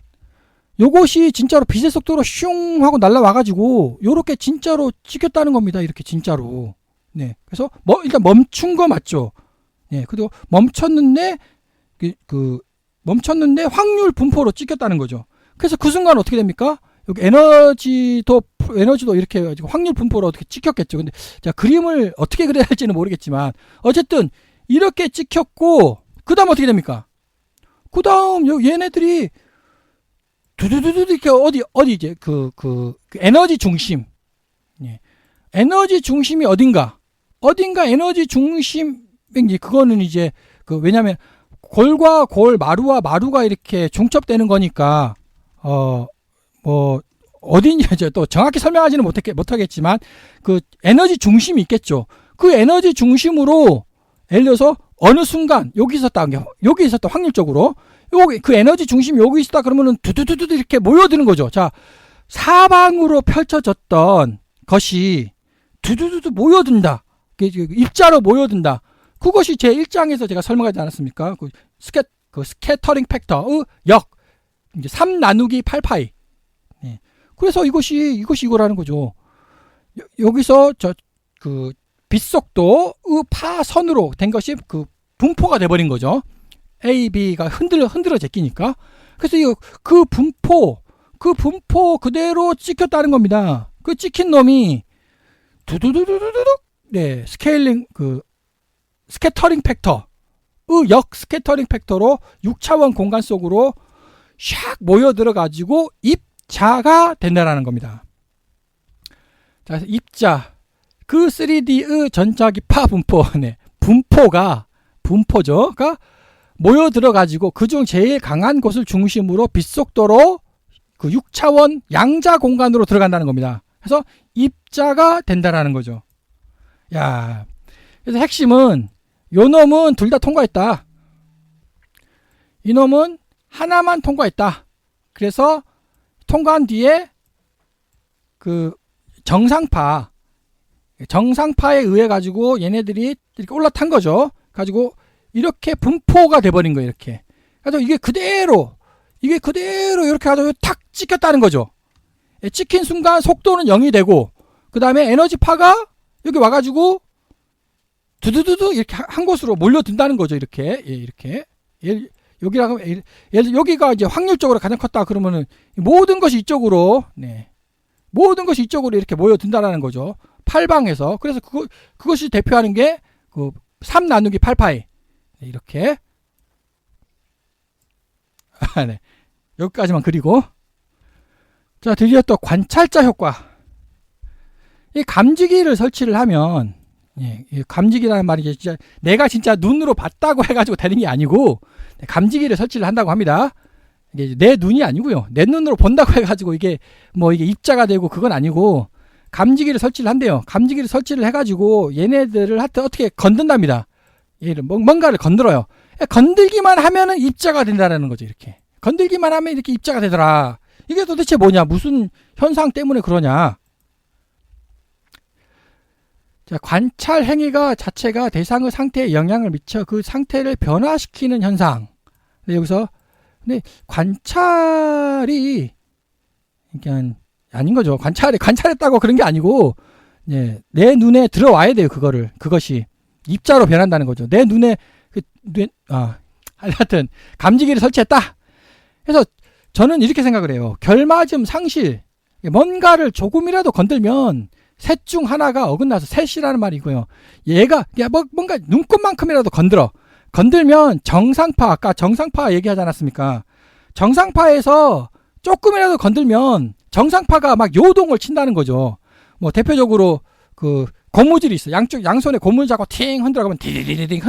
요것이 진짜로 빛의 속도로 슝 하고 날라와가지고 요렇게 진짜로 찍혔다는 겁니다. 이렇게 진짜로. 네. 그래서 일단 멈춘 거 맞죠? 네. 그리고 멈췄는데 멈췄는데 확률 분포로 찍혔다는 거죠. 그래서 그 순간 어떻게 됩니까? 여기 에너지도 이렇게 해가지고 확률 분포로 어떻게 찍혔겠죠. 근데 제가 그림을 어떻게 그려야 할지는 모르겠지만 어쨌든 이렇게 찍혔고 그 다음 어떻게 됩니까? 그 다음 얘네들이 두두두두 이렇게 어디 이제 그 에너지 중심, 예. 에너지 중심이 어딘가 에너지 중심인지 그거는 이제 왜냐면 골과 골, 마루와 마루가 이렇게 중첩되는 거니까 어딘지 이제 또 정확히 설명하지는 못하겠지만 그 에너지 중심이 있겠죠. 그 에너지 중심으로 예를 들어서 어느 순간 여기 있었다 확률적으로 여기 그 에너지 중심이 여기 있었다 그러면은 두두두두 이렇게 모여드는 거죠. 자, 사방으로 펼쳐졌던 것이 두두두두 모여든다. 입자로 모여든다. 그것이 제 1장에서 제가 설명하지 않았습니까? 스캐터링 팩터의 역. 이제 3 나누기 8파이. 네. 그래서 이것이 이거라는 거죠. 여기서 빛속도의 파선으로 된 것이 분포가 돼버린 거죠. A, B가 흔들어 제끼니까. 그래서 그 분포 그대로 찍혔다는 겁니다. 그 찍힌 놈이 두두두두두둑 네, 스캐터링 팩터의 역 스캐터링 팩터로 6차원 공간 속으로 샥 모여들어 가지고 입자가 된다라는 겁니다. 자, 입자 그 3D의 전자기파 분포, 네, 분포가 모여들어 가지고 그중 제일 강한 곳을 중심으로 빛속도로 그 6차원 양자 공간으로 들어간다는 겁니다. 그래서 입자가 된다라는 거죠. 야, 그래서 핵심은 요 놈은 둘 다 통과했다. 이 놈은 하나만 통과했다. 그래서 통과한 뒤에 그 정상파에 의해 가지고 얘네들이 이렇게 올라탄 거죠. 가지고 이렇게 분포가 돼버린 거예요. 이렇게. 그래서 이게 그대로 이렇게 가지고 탁 찍혔다는 거죠. 찍힌 순간 속도는 0이 되고 그 다음에 에너지파가 여기 와가지고 두두두두 이렇게 한 곳으로 몰려든다는 거죠. 이렇게. 이렇게. 여기가 이제 확률적으로 가장 컸다 그러면은 모든 것이 이쪽으로, 네. 모든 것이 이쪽으로 이렇게 모여든다는 거죠. 8방에서. 그래서 그것이 대표하는 게 3 나누기 8파이. 이렇게. 네. 여기까지만 그리고. 자, 드디어 또 관찰자 효과. 이 감지기를 설치를 하면, 예, 감지기라는 말이 진짜 내가 진짜 눈으로 봤다고 해가지고 되는 게 아니고, 감지기를 설치를 한다고 합니다. 이게 내 눈이 아니고요. 내 눈으로 본다고 해가지고 이게 입자가 되고 그건 아니고, 감지기를 설치를 한대요. 감지기를 설치를 해가지고 얘네들을 어떻게 건든답니다. 얘를 뭔가를 건드려요. 건들기만 하면은 입자가 된다라는 거죠. 이렇게 건들기만 하면 이렇게 입자가 되더라. 이게 도대체 뭐냐? 무슨 현상 때문에 그러냐? 자, 관찰 행위가 자체가 대상의 상태에 영향을 미쳐 그 상태를 변화시키는 현상. 여기서 근데 관찰이 그러니까 아닌 거죠. 관찰했다고 그런 게 아니고, 예, 내 눈에 들어와야 돼요. 그것이 입자로 변한다는 거죠. 내 눈에 하여튼 감지기를 설치했다. 그래서 저는 이렇게 생각을 해요. 결맞음 상실, 뭔가를 조금이라도 건들면 셋 중 하나가 어긋나서 셋이라는 말이고요. 얘가 뭔가 눈곱만큼이라도 건들면 정상파, 아까 정상파 얘기하지 않았습니까? 정상파에서 조금이라도 건들면 정상파가 막 요동을 친다는 거죠. 뭐 대표적으로 고무줄이 있어. 양손에 고무줄 잡고 팅 흔들어가면 디디디딩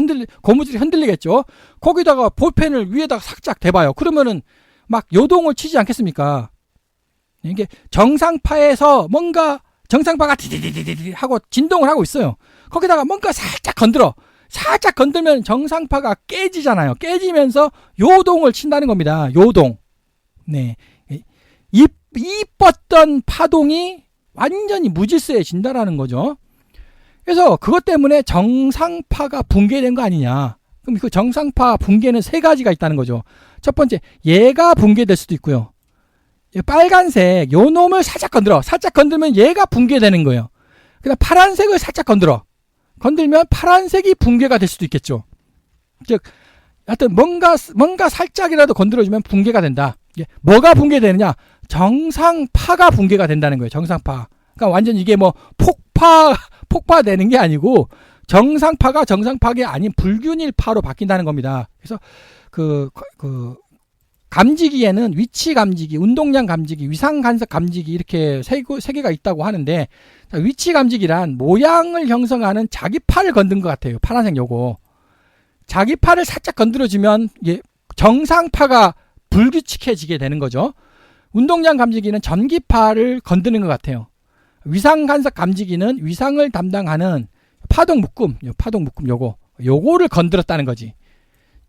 고무줄이 흔들리겠죠. 거기다가 볼펜을 위에다가 살짝 대봐요. 그러면은 막 요동을 치지 않겠습니까? 이게 정상파에서 뭔가 정상파가 디디디디디 하고 진동을 하고 있어요. 거기다가 뭔가 살짝 건들면 정상파가 깨지잖아요. 깨지면서 요동을 친다는 겁니다. 요동. 네. 이뻤던 파동이 완전히 무질서해진다라는 거죠. 그래서 그것 때문에 정상파가 붕괴된 거 아니냐. 그럼 그 정상파 붕괴는 세 가지가 있다는 거죠. 첫 번째, 얘가 붕괴될 수도 있고요. 빨간색, 요 놈을 살짝 건들면 얘가 붕괴되는 거예요. 그다음 파란색을 살짝 건들면 파란색이 붕괴가 될 수도 있겠죠. 즉, 하여튼 뭔가 살짝이라도 건드려주면 붕괴가 된다. 뭐가 붕괴되느냐? 정상파가 붕괴가 된다는 거예요. 정상파. 그러니까 완전 이게 뭐 폭파되는 게 아니고 정상파가 정상파가 아닌 불균일파로 바뀐다는 겁니다. 그래서 그 감지기에는 위치 감지기, 운동량 감지기, 위상 간섭 감지기 이렇게 세 개가 있다고 하는데, 위치 감지기란 모양을 형성하는 자기 팔을 건든 것 같아요. 파란색 요거. 자기 팔을 살짝 건드려주면 이게 정상파가 불규칙해지게 되는 거죠. 운동량 감지기는 전기파를 건드는 것 같아요. 위상 간섭 감지기는 위상을 담당하는 파동 묶음 요거를 건드렸다는 거지.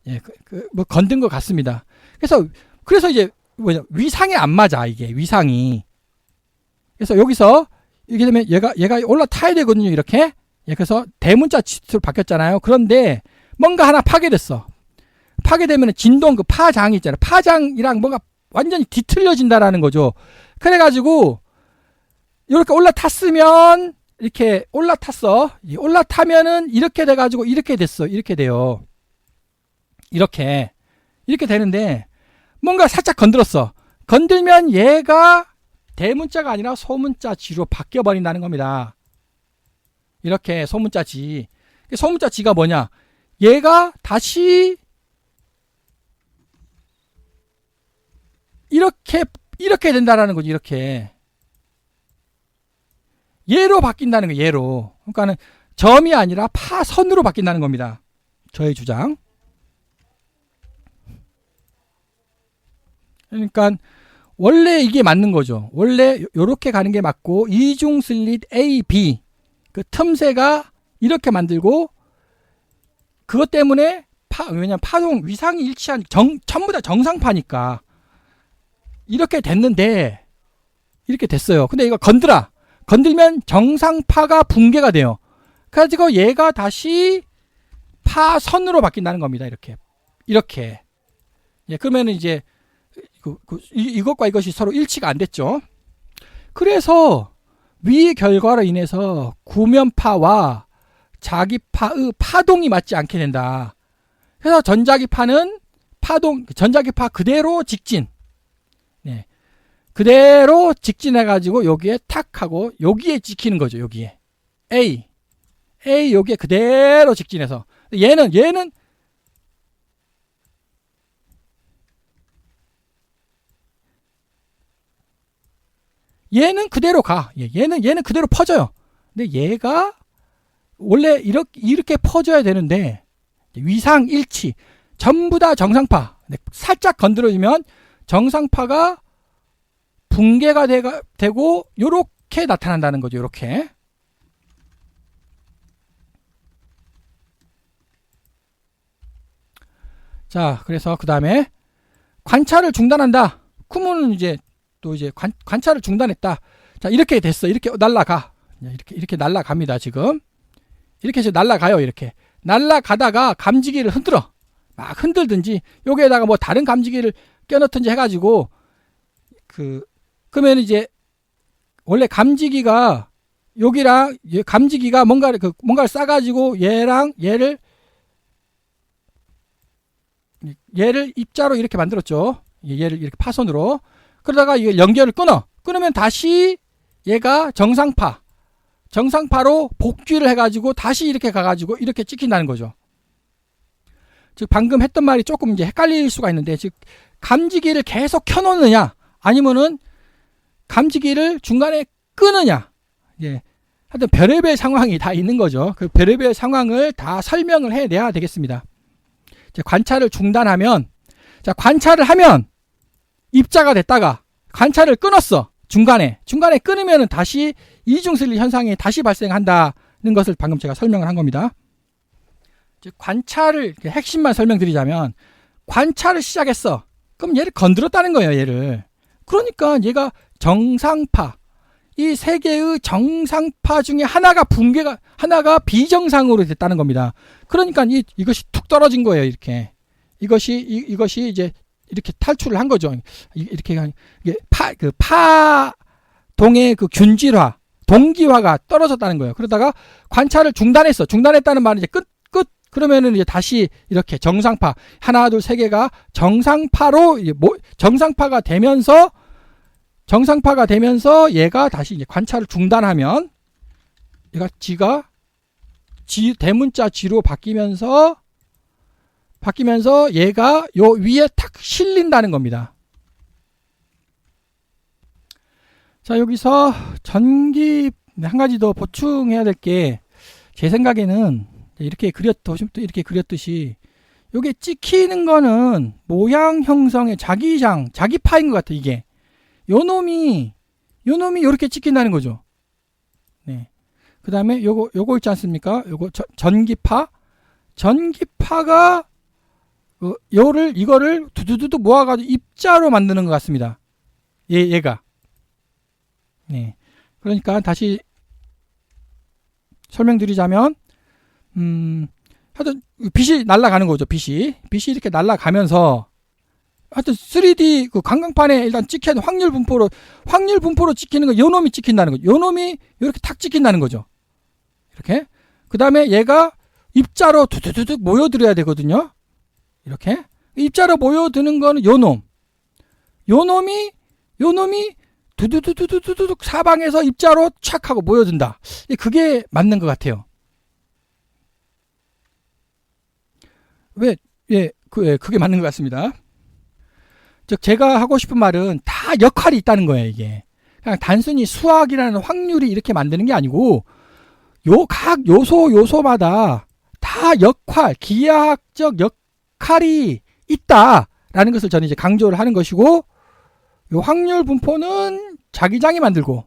예, 뭐 건든 것 같습니다. 그래서 이제 위상이 안 맞아, 이게 위상이. 그래서 여기서 이렇게 되면 얘가 올라타야 되거든요, 이렇게. 예, 그래서 대문자 치수로 바뀌었잖아요. 그런데 뭔가 하나 파괴됐어. 파괴되면 진동 그 파장이 있잖아요. 파장이랑 뭔가 완전히 뒤틀려진다라는 거죠. 그래가지고 이렇게 올라탔으면 이렇게 올라탔어. 올라타면은 이렇게 돼가지고 이렇게 됐어. 이렇게 돼요. 이렇게 되는데 뭔가 살짝 건들었어. 건들면 얘가 대문자가 아니라 소문자 지로 바뀌어 버린다는 겁니다. 이렇게 소문자 지. 소문자 지가 뭐냐? 얘가 다시 이렇게 된다라는 거지. 이렇게 얘로 바뀐다는 거예요. 얘로. 그러니까는 점이 아니라 파선으로 바뀐다는 겁니다. 저의 주장. 그러니까 원래 이게 맞는 거죠. 원래 이렇게 가는 게 맞고 이중 슬릿 A, B 그 틈새가 이렇게 만들고 그것 때문에 왜냐면 파동 위상이 일치한 전부 다 정상파니까 이렇게 됐는데 이렇게 됐어요. 근데 이거 건들면 정상파가 붕괴가 돼요. 그래가지고 얘가 다시 파선으로 바뀐다는 겁니다. 이렇게. 예, 그러면은 이제 이것과 이것이 서로 일치가 안 됐죠. 그래서 위 결과로 인해서 구면파와 자기파의 파동이 맞지 않게 된다. 그래서 전자기파는 전자기파 그대로 직진. 네. 그대로 직진해가지고 여기에 탁 하고 여기에 찍히는 거죠. 여기에 A 여기에 그대로 직진해서 얘는 그대로 가. 얘는 그대로 퍼져요. 근데 얘가 원래 이렇게 퍼져야 되는데 위상 일치 전부 다 정상파. 살짝 건드려주면 정상파가 붕괴가 되고 요렇게 나타난다는 거죠. 요렇게. 자, 그래서 그 다음에 관찰을 중단한다. 쿠무는 이제 관찰을 중단했다. 자, 이렇게 됐어. 이렇게 날아가. 이렇게 날아갑니다. 지금. 이렇게 해서 날아가요. 이렇게. 날아가다가 감지기를 흔들어. 막 흔들든지, 여기에다가 뭐 다른 감지기를 껴넣든지 해가지고, 그러면 이제, 원래 감지기가, 여기랑, 감지기가 뭔가를 싸가지고 얘를 입자로 이렇게 만들었죠. 얘를 이렇게 파선으로. 그러다가 이게 연결을 끊으면 다시 얘가 정상파로 복귀를 해가지고 다시 이렇게 가가지고 이렇게 찍힌다는 거죠. 즉 방금 했던 말이 조금 이제 헷갈릴 수가 있는데, 즉 감지기를 계속 켜놓느냐 아니면은 감지기를 중간에 끄느냐. 예. 하여튼 별의별 상황이 다 있는 거죠. 그 별의별 상황을 다 설명을 해내야 되겠습니다. 관찰을 중단하면, 자, 관찰을 하면 입자가 됐다가 관찰을 끊었어. 중간에 끊으면은 다시 이중슬립 현상이 다시 발생한다는 것을 방금 제가 설명을 한 겁니다. 즉 관찰을 핵심만 설명드리자면 관찰을 시작했어. 그럼 얘를 건드렸다는 거예요. 얘를. 그러니까 얘가 정상파, 이 세 개의 정상파 중에 하나가 비정상으로 됐다는 겁니다. 그러니까 이것이 툭 떨어진 거예요. 이렇게 이것이 이제 이렇게 탈출을 한 거죠. 이렇게 이게 파동의 그 균질화, 동기화가 떨어졌다는 거예요. 그러다가 관찰을 중단했다는 말은 이제 끝. 그러면은 이제 다시 이렇게 정상파, 하나, 둘, 세 개가 정상파로 정상파가 되면서 얘가 다시 이제 관찰을 중단하면 얘가 대문자 G로 바뀌면서 얘가 요 위에 탁 실린다는 겁니다. 자, 여기서 전기 한 가지 더 보충해야 될 게 제 생각에는 이렇게 그렸듯이 요게 찍히는 거는 모양 형성의 자기파인 것 같아. 이게 요 놈이 요렇게 찍힌다는 거죠. 네. 그 다음에 요거 있지 않습니까? 요거 전기파가 이거를 두두두두 모아가지고 입자로 만드는 것 같습니다. 얘가. 네. 그러니까 다시 설명드리자면, 하여튼 빛이 날아가는 거죠. 빛이 이렇게 날아가면서 하여튼 3D 그 강강판에 일단 찍힌 확률 분포로 찍히는 거, 요 놈이 찍힌다는 거죠. 요 놈이 이렇게 탁 찍힌다는 거죠. 이렇게. 그 다음에 얘가 입자로 두두두두 모여들어야 되거든요. 이렇게. 입자로 모여드는 거는 요 놈이 두두두두두두 사방에서 입자로 착 하고 모여든다. 그게 맞는 것 같아요. 그게 맞는 것 같습니다. 즉 제가 하고 싶은 말은 다 역할이 있다는 거예요. 이게 그냥 단순히 수학이라는 확률이 이렇게 만드는 게 아니고 각 요소마다 다 기하학적 역할이 있다라는 것을 저는 이제 강조를 하는 것이고, 요 확률 분포는 자기장이 만들고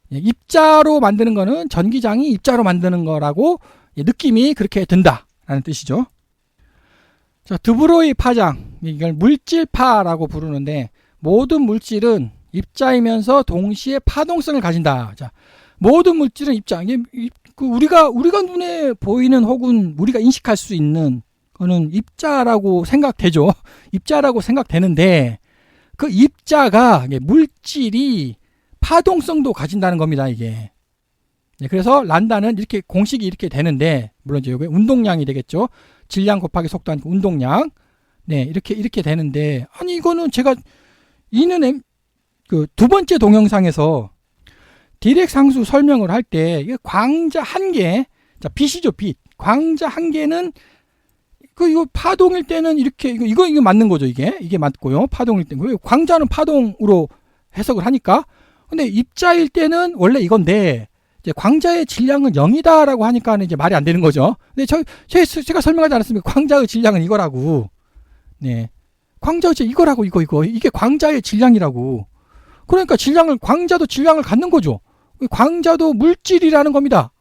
입자로 만드는 거는 전기장이 입자로 만드는 거라고 느낌이 그렇게 든다라는 뜻이죠. 자, 드브로이 파장, 이걸 물질파라고 부르는데, 모든 물질은 입자이면서 동시에 파동성을 가진다. 자, 모든 물질은 입자. 우리가 눈에 보이는 혹은 우리가 인식할 수 있는 거는 입자라고 생각되죠. 입자라고 생각되는데, 그 입자가 물질이 파동성도 가진다는 겁니다. 이게. 네, 그래서 란다는 이렇게 공식이 이렇게 되는데, 물론 이제 이게 운동량이 되겠죠. 질량 곱하기 속도 하니까 운동량. 네, 이렇게 되는데, 아니 이거는 제가 그 두 번째 동영상에서 디렉 상수 설명을 할 때 광자 한 개, 자 빛이죠, 빛. 광자 한 개는 이거 파동일 때는 이렇게 이거 맞는 거죠. 이게 맞고요. 파동일 때. 광자는 파동으로 해석을 하니까. 근데 입자일 때는 원래 이건데, 이제 광자의 질량은 0이다라고 하니까는 이제 말이 안 되는 거죠. 근데 제가 설명하지 않았습니까? 광자의 질량은 이거라고. 네. 광자의 이거라고, 이게 광자의 질량이라고. 그러니까 광자도 질량을 갖는 거죠. 광자도 물질이라는 겁니다.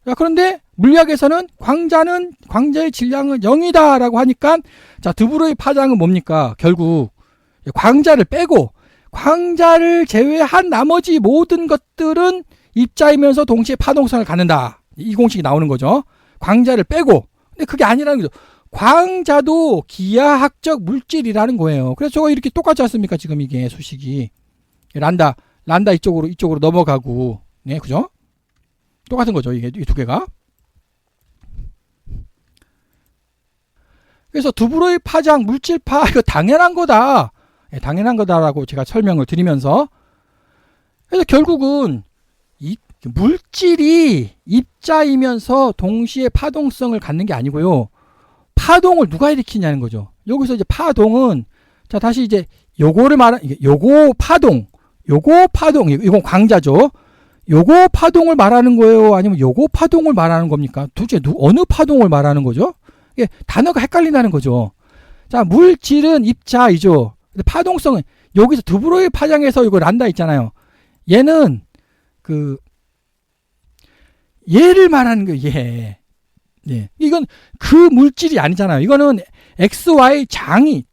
자, 그런데 물리학에서는 광자의 질량은 0이다라고 하니까, 자, 드브로이 파장은 뭡니까? 결국 광자를 빼고 광자를 제외한 나머지 모든 것들은 입자이면서 동시에 파동성을 갖는다. 이 공식이 나오는 거죠. 광자를 빼고. 근데 그게 아니라는 거죠. 광자도 기하학적 물질이라는 거예요. 그래서 저거 이렇게 똑같지 않습니까? 지금 이게 수식이. 란다 이쪽으로 넘어가고. 네, 그죠? 똑같은 거죠. 이게 이 두 개가. 그래서 드브로이 파장, 물질파, 이거 당연한 거다. 네, 당연한 거다라고 제가 설명을 드리면서. 그래서 결국은 물질이 입자이면서 동시에 파동성을 갖는 게 아니고요. 파동을 누가 일으키냐는 거죠. 여기서 이제 파동은, 자, 다시 이제 요거 파동, 이건 광자죠. 요거 파동을 말하는 거예요? 아니면 요거 파동을 말하는 겁니까? 도대체 어느 파동을 말하는 거죠? 이게 단어가 헷갈린다는 거죠. 자, 물질은 입자이죠. 근데 파동성은 여기서 드브로이 파장에서 이거 란다 있잖아요. 얘는 얘를 말하는 거예요. 얘. 예. 이건 그 물질이 아니잖아요. 이거는 XY 장이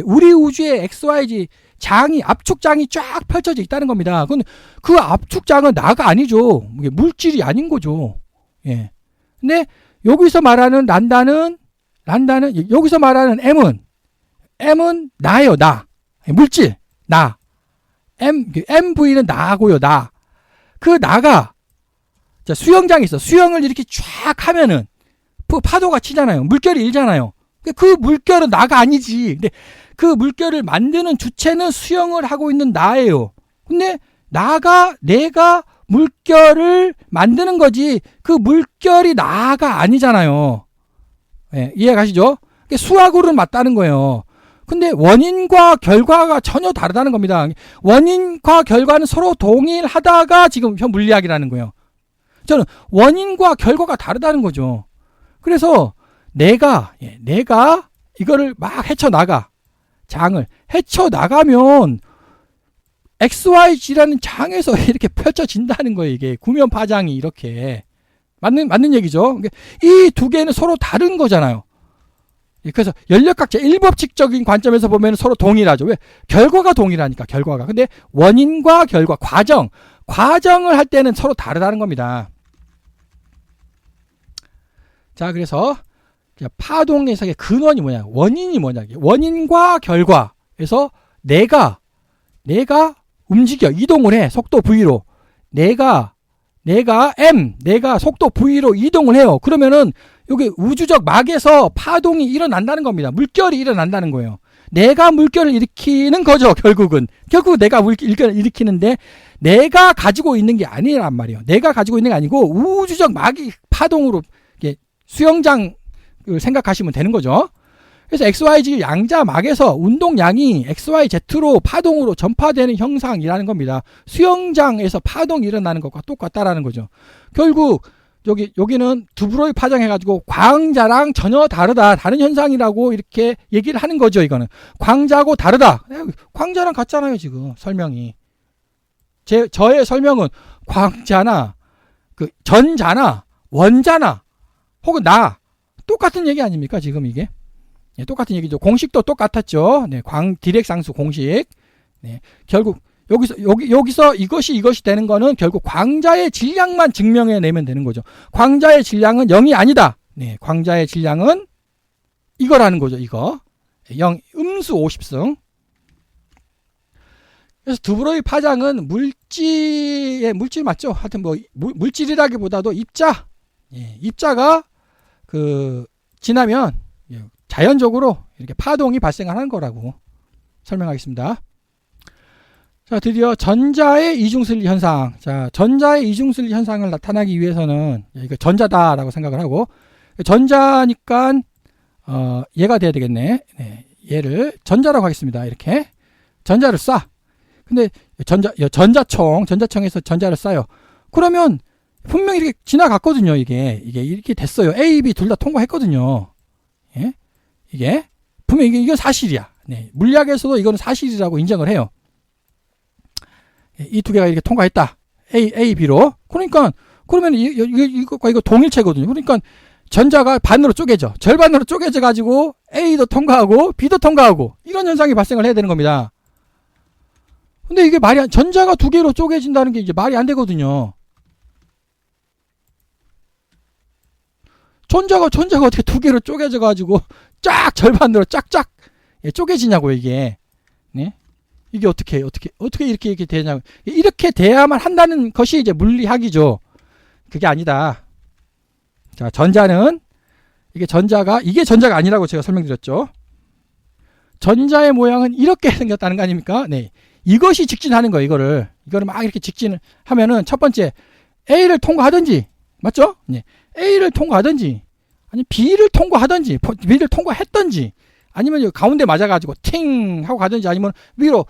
우리 우주의 XYG 장이, 압축장이 쫙 펼쳐져 있다는 겁니다. 그 압축장은 나가 아니죠. 물질이 아닌 거죠. 예. 근데 여기서 말하는 란다는 여기서 말하는 M은 나예요. 나. 물질. 나. MV는 나고요. 나. 그 나가 자, 수영장이 있어. 수영을 이렇게 쫙 하면은 파도가 치잖아요. 물결이 일잖아요. 그 물결은 나가 아니지. 근데 그 물결을 만드는 주체는 수영을 하고 있는 나예요. 근데 내가 물결을 만드는 거지 그 물결이 나가 아니잖아요. 예, 이해가시죠? 수학으로는 맞다는 거예요. 근데 원인과 결과가 전혀 다르다는 겁니다. 원인과 결과는 서로 동일하다가 지금 현 물리학이라는 거예요. 저는 원인과 결과가 다르다는 거죠. 그래서 내가 이거를 막 헤쳐나가. 장을 헤쳐나가면 XYG라는 장에서 이렇게 펼쳐진다는 거예요. 이게 구면파장이 이렇게. 맞는 얘기죠. 이 두 개는 서로 다른 거잖아요. 그래서 연력학자 일법칙적인 관점에서 보면 서로 동일하죠. 왜? 결과가 동일하니까, 결과가. 근데 원인과 결과, 과정을 할 때는 서로 다르다는 겁니다. 자, 그래서 파동에서의 근원이 뭐냐, 원인이 뭐냐, 원인과 결과에서 내가 움직여, 이동을 해, 속도 V로. 내가 속도 V로 이동을 해요. 그러면은 여기 우주적 막에서 파동이 일어난다는 겁니다. 물결이 일어난다는 거예요. 내가 물결을 일으키는 거죠, 결국 내가 물결을 일으키는데 내가 가지고 있는 게 아니란 말이에요. 내가 가지고 있는 게 아니고 우주적 막이 파동으로 수영장을 생각하시면 되는 거죠. 그래서 XYG 양자막에서 운동량이 XYZ로 파동으로 전파되는 현상이라는 겁니다. 수영장에서 파동이 일어나는 것과 똑같다라는 거죠. 결국 여기는 드브로이 파장 해가지고 광자랑 전혀 다른 현상이라고 이렇게 얘기를 하는 거죠. 이거는 광자하고 다르다. 광자랑 같잖아요. 지금 설명이. 저의 설명은 광자나 전자나 원자나 혹은 똑같은 얘기 아닙니까? 지금 이게. 네, 똑같은 얘기죠. 공식도 똑같았죠. 네, 디렉상수 공식. 네, 결국 여기서 이것이 되는 거는 결국 광자의 질량만 증명해 내면 되는 거죠. 광자의 질량은 0이 아니다. 네, 광자의 질량은 이거라는 거죠. 이거. 0 음수 50승. 그래서 드브로이 파장은 물질 맞죠? 하여튼 물질이라기보다도 입자. 예, 입자가 지나면 자연적으로 이렇게 파동이 발생하는 거라고 설명하겠습니다. 자, 드디어 전자의 이중슬리 현상. 자, 전자의 이중슬리 현상을 나타나기 위해서는 이거 전자다라고 생각을 하고, 전자니까 얘가 돼야 되겠네. 네, 얘를 전자라고 하겠습니다. 이렇게 전자를 쏴. 근데 전자청에서 전자를 쏴요. 그러면 분명히 이렇게 지나갔거든요. 이게 이렇게 됐어요. A, B 둘 다 통과했거든요. 예? 이게 분명히 이건 사실이야. 네, 물리학에서도 이거는 사실이라고 인정을 해요. 이 두 개가 이렇게 통과했다. A, B로. 그러면 이것과 이거 동일체거든요. 그러니까 전자가 반으로 쪼개져. 절반으로 쪼개져 가지고 A도 통과하고 B도 통과하고 이런 현상이 발생을 해야 되는 겁니다. 근데 이게 전자가 두 개로 쪼개진다는 게 이제 말이 안 되거든요. 전자가 어떻게 두 개로 쪼개져 가지고 쫙 절반으로 쫙쫙 쪼개지냐고 이게. 네? 이게 어떻게 이렇게 되냐고. 이렇게 돼야만 한다는 것이 이제 물리학이죠. 그게 아니다. 자, 이게 전자가 아니라고 제가 설명드렸죠. 전자의 모양은 이렇게 생겼다는 거 아닙니까? 네. 이것이 직진하는 거예요, 이거를 막 이렇게 직진을 하면은 첫 번째 A를 통과하든지, 맞죠? 네. A를 통과하든지, 아니 B를 통과하든지, B를 통과했든지, 아니면 가운데 맞아가지고 팅 하고 가든지, 아니면 위로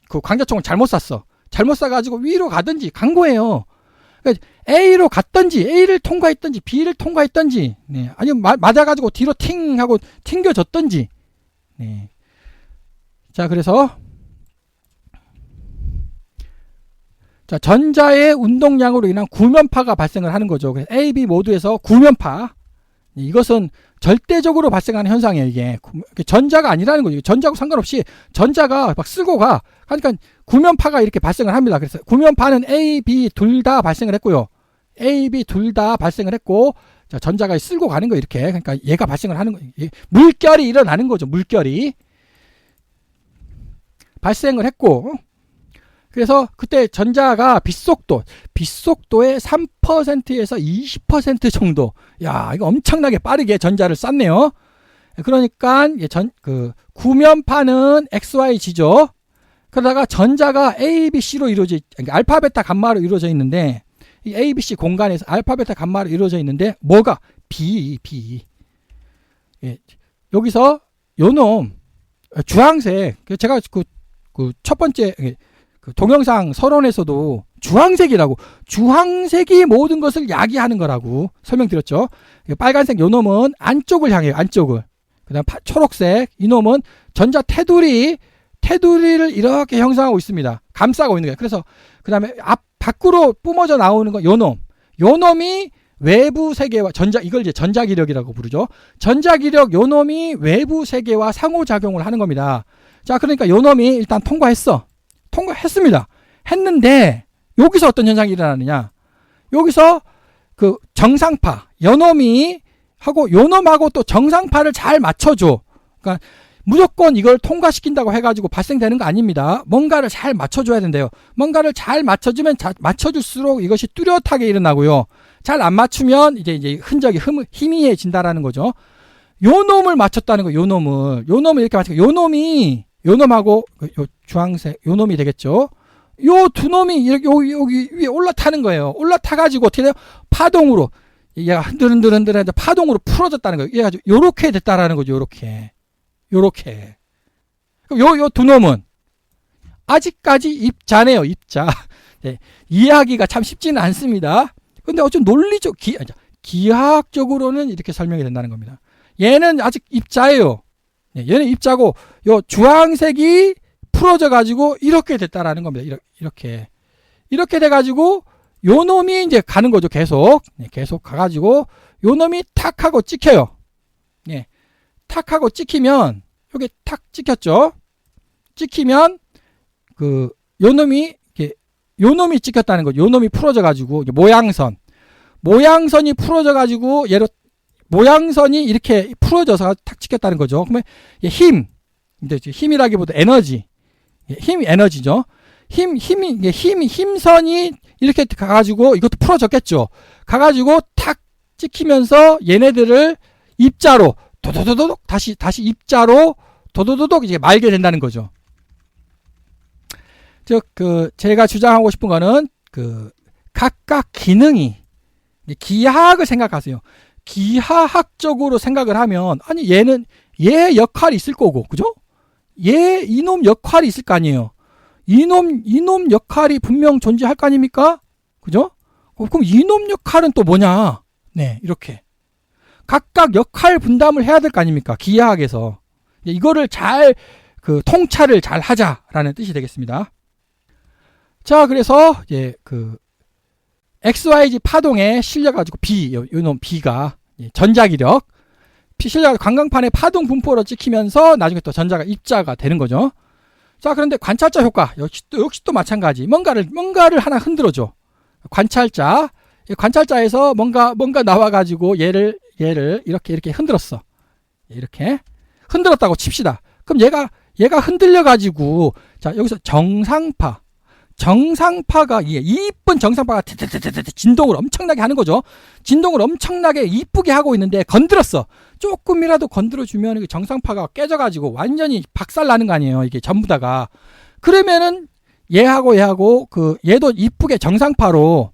그 광자총을 잘못 쏴가지고 위로 가든지 간 거예요. 그러니까 A로 갔든지, A를 통과했든지, B를 통과했든지, 네. 아니면 맞아가지고 뒤로 팅 하고 튕겨졌든지, 네. 자, 그래서 자, 전자의 운동량으로 인한 구면파가 발생을 하는 거죠. 그래서 A, B 모두에서 구면파. 이것은 절대적으로 발생하는 현상이에요. 이게 전자가 아니라는 거죠. 전자하고 상관없이 전자가 막 쓸고 가. 그러니까 구면파가 이렇게 발생을 합니다. 그래서 구면파는 A, B 둘 다 발생을 했고요. A, B 둘 다 발생을 했고, 자, 전자가 쓸고 가는 거 이렇게. 그러니까 얘가 발생을 하는 거예요. 물결이 일어나는 거죠. 물결이 발생을 했고, 그래서 그때 전자가 빛속도의 3%에서 20% 정도. 야, 이거 엄청나게 빠르게 전자를 쐈네요. 그러니까 구면파는 XYZ죠. 그러다가 전자가 A, B, C로 그러니까 알파, 베타, 감마로 이루어져 있는데, 이 A, B, C 공간에서 알파, 베타, 감마로 이루어져 있는데, 뭐가? B. 예, 여기서 요놈, 주황색, 제가 첫 번째, 동영상 서론에서도 주황색이 모든 것을 야기하는 거라고 설명드렸죠. 빨간색 요놈은 안쪽을 향해요. 안쪽을. 그 다음 초록색 이놈은 전자 테두리를 이렇게 형성하고 있습니다. 감싸고 있는 거예요. 그래서 그 다음에 밖으로 뿜어져 나오는 건 요놈이 외부 세계와 이걸 이제 전자기력이라고 부르죠. 전자기력 요놈이 외부 세계와 상호작용을 하는 겁니다. 자, 그러니까 요놈이 일단 통과했습니다. 했는데 여기서 어떤 현상이 일어나느냐? 여기서 그 정상파 요놈하고 또 정상파를 잘 맞춰줘. 그러니까 무조건 이걸 통과시킨다고 해가지고 발생되는 거 아닙니다. 뭔가를 잘 맞춰줘야 된대요. 뭔가를 잘 맞춰주면 맞춰줄수록 이것이 뚜렷하게 일어나고요. 잘 안 맞추면 이제 흔적이 희미해진다라는 거죠. 요놈을 맞췄다는 거예요. 요놈을 이렇게 맞춰. 요놈하고 요 주황색 요놈이 되겠죠. 요 두 놈이 여기 위에 올라타는 거예요. 올라타가지고 어떻게 돼요? 파동으로 얘가 흔들흔들해서 파동으로 풀어졌다는 거예요. 얘가 요렇게 됐다라는 거죠. 요렇게. 요 두 놈은 아직까지 입자네요. 입자. 네, 이해하기가 참 쉽지는 않습니다. 근데 어쩜 기하학적으로는 이렇게 설명이 된다는 겁니다. 얘는 아직 입자예요. 네, 얘는 입자고 요 주황색이 풀어져 가지고 이렇게 됐다라는 겁니다. 이렇게 돼 가지고 요 놈이 이제 가는 거죠. 계속 가 가지고 요 놈이 탁 하고 찍혀요. 예. 탁 하고 찍히면 여기 탁 찍혔죠. 찍히면 요 놈이 찍혔다는 거죠. 요 놈이 풀어져 가지고 모양선이 풀어져 가지고 얘로 모양선이 이렇게 풀어져서 탁 찍혔다는 거죠. 그러면 힘이라기보다 에너지. 힘이 에너지죠. 힘선이 이렇게 가가지고 이것도 풀어졌겠죠. 가가지고 탁 찍히면서 얘네들을 입자로 도도도독 다시 입자로 도도도독 이제 말게 된다는 거죠. 즉 제가 주장하고 싶은 거는 각각 기능이 기하학을 생각하세요. 기하학적으로 생각을 하면 아니 얘는 얘 역할이 있을 거고 그죠? 이놈 역할이 있을 거 아니에요. 이놈 역할이 분명 존재할 거 아닙니까? 그죠? 그럼 이놈 역할은 또 뭐냐? 네, 이렇게 각각 역할 분담을 해야 될 거 아닙니까? 기하학에서 이거를 잘 통찰을 잘 하자라는 뜻이 되겠습니다. 자, 그래서 이제 XYZ 파동에 실려가지고 요놈 B가 전자기력 실려 관광판에 파동 분포로 찍히면서 나중에 또 전자가 입자가 되는 거죠. 자, 그런데 관찰자 효과 역시 또 마찬가지. 뭔가를 하나 흔들어줘. 관찰자에서 뭔가 나와가지고 얘를 이렇게 흔들었어. 이렇게 흔들었다고 칩시다. 그럼 얘가 흔들려가지고 자 여기서 정상파가 이쁜 정상파가 진동을 엄청나게 하는 거죠. 진동을 엄청나게 이쁘게 하고 있는데 건드렸어. 조금이라도 건드려주면 정상파가 깨져가지고 완전히 박살나는 거 아니에요. 이게 전부 다가. 그러면은 얘하고 얘도 이쁘게 정상파로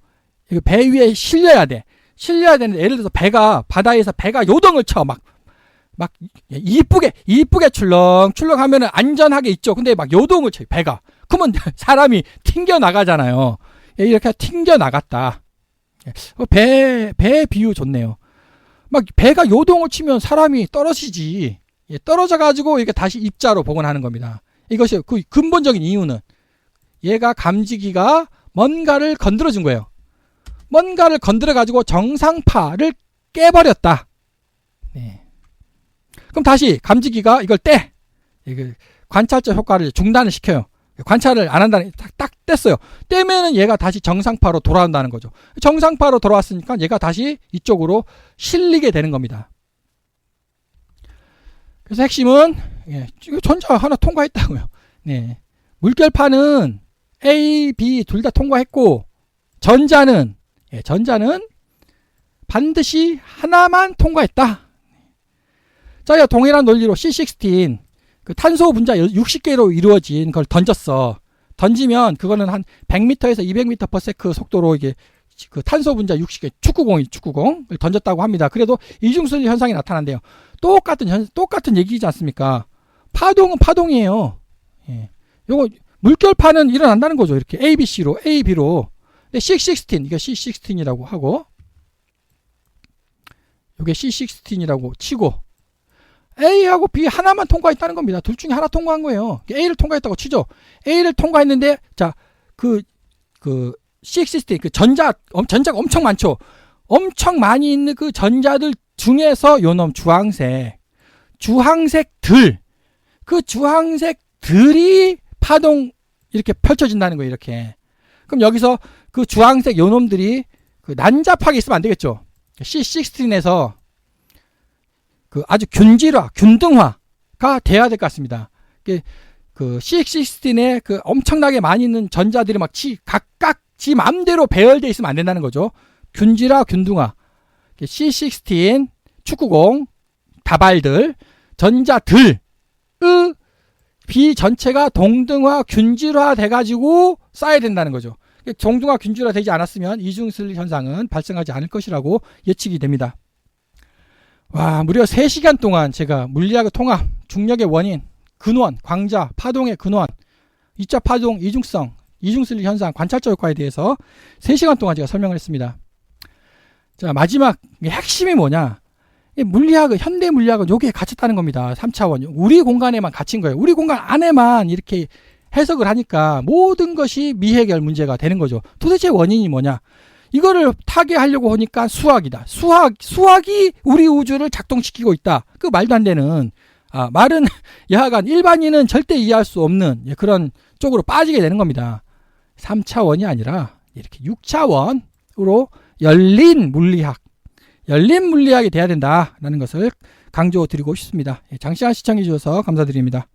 배 위에 실려야 되는데 예를 들어서 바다에서 배가 요동을 쳐 막 이쁘게 출렁출렁 하면은 안전하게 있죠. 근데 막 요동을 쳐요, 배가. 그러면 사람이 튕겨 나가잖아요. 이렇게 튕겨 나갔다. 배 비유 좋네요. 막 배가 요동을 치면 사람이 떨어지지. 떨어져 가지고 이렇게 다시 입자로 복원하는 겁니다. 이것이 그 근본적인 이유는 얘가 감지기가 뭔가를 건드려 준 거예요. 뭔가를 건드려 가지고 정상파를 깨버렸다. 네. 그럼 다시 감지기가 이걸 관찰적 효과를 중단을 시켜요. 관찰을 안 한다는, 딱 뗐어요. 떼면은 얘가 다시 정상파로 돌아온다는 거죠. 정상파로 돌아왔으니까 얘가 다시 이쪽으로 실리게 되는 겁니다. 그래서 핵심은, 전자 하나 통과했다고요. 네. 물결파는 A, B 둘 다 통과했고, 전자는 반드시 하나만 통과했다. 자, 동일한 논리로 C16, 그 탄소 분자 60개로 이루어진 그걸 던졌어. 던지면 그거는 한 100m에서 200m/s 속도로 이게 그 탄소 분자 60개 축구공을 던졌다고 합니다. 그래도 이중순리 현상이 나타난대요. 똑같은 얘기지 않습니까? 파동은 파동이에요. 예. 요거 물결파는 일어난다는 거죠. 이렇게 A, B, C로, A, B로. 근데 C16, 이게 C16이라고 하고, 요게 C16이라고 치고, A하고 B 하나만 통과했다는 겁니다. 둘 중에 하나 통과한 거예요. A를 통과했다고 치죠. A를 통과했는데, 자, C16, 전자가 엄청 많죠. 엄청 많이 있는 그 전자들 중에서 요놈 주황색들이 파동 이렇게 펼쳐진다는 거예요. 이렇게. 그럼 여기서 그 주황색 요놈들이 난잡하게 있으면 안 되겠죠. C16에서 아주 균등화가 돼야 될 것 같습니다. C16에 엄청나게 많이 있는 전자들이 각각 지 맘대로 배열되어 있으면 안 된다는 거죠. 균등화. C16 축구공 다발들 전자들의 B 전체가 동등화 균질화 돼가지고 쌓여야 된다는 거죠. 동등화 균질화 되지 않았으면 이중순리 현상은 발생하지 않을 것이라고 예측이 됩니다. 와, 무려 3시간 동안 제가 물리학의 통합, 중력의 원인, 근원, 광자, 파동의 근원, 2차 파동, 이중성, 이중순리 현상, 관찰적 효과에 대해서 3시간 동안 제가 설명을 했습니다. 자, 마지막 핵심이 뭐냐? 현대 물리학은 여기에 갇혔다는 겁니다. 3차원. 우리 공간에만 갇힌 거예요. 우리 공간 안에만 이렇게 해석을 하니까 모든 것이 미해결 문제가 되는 거죠. 도대체 원인이 뭐냐? 이거를 타개하려고 하니까 수학이다. 수학이 우리 우주를 작동시키고 있다. 그 말도 안 되는, 말은 야하간 일반인은 절대 이해할 수 없는 그런 쪽으로 빠지게 되는 겁니다. 3차원이 아니라 이렇게 6차원으로 열린 물리학이 돼야 된다라는 것을 강조드리고 싶습니다. 장시간 시청해 주셔서 감사드립니다.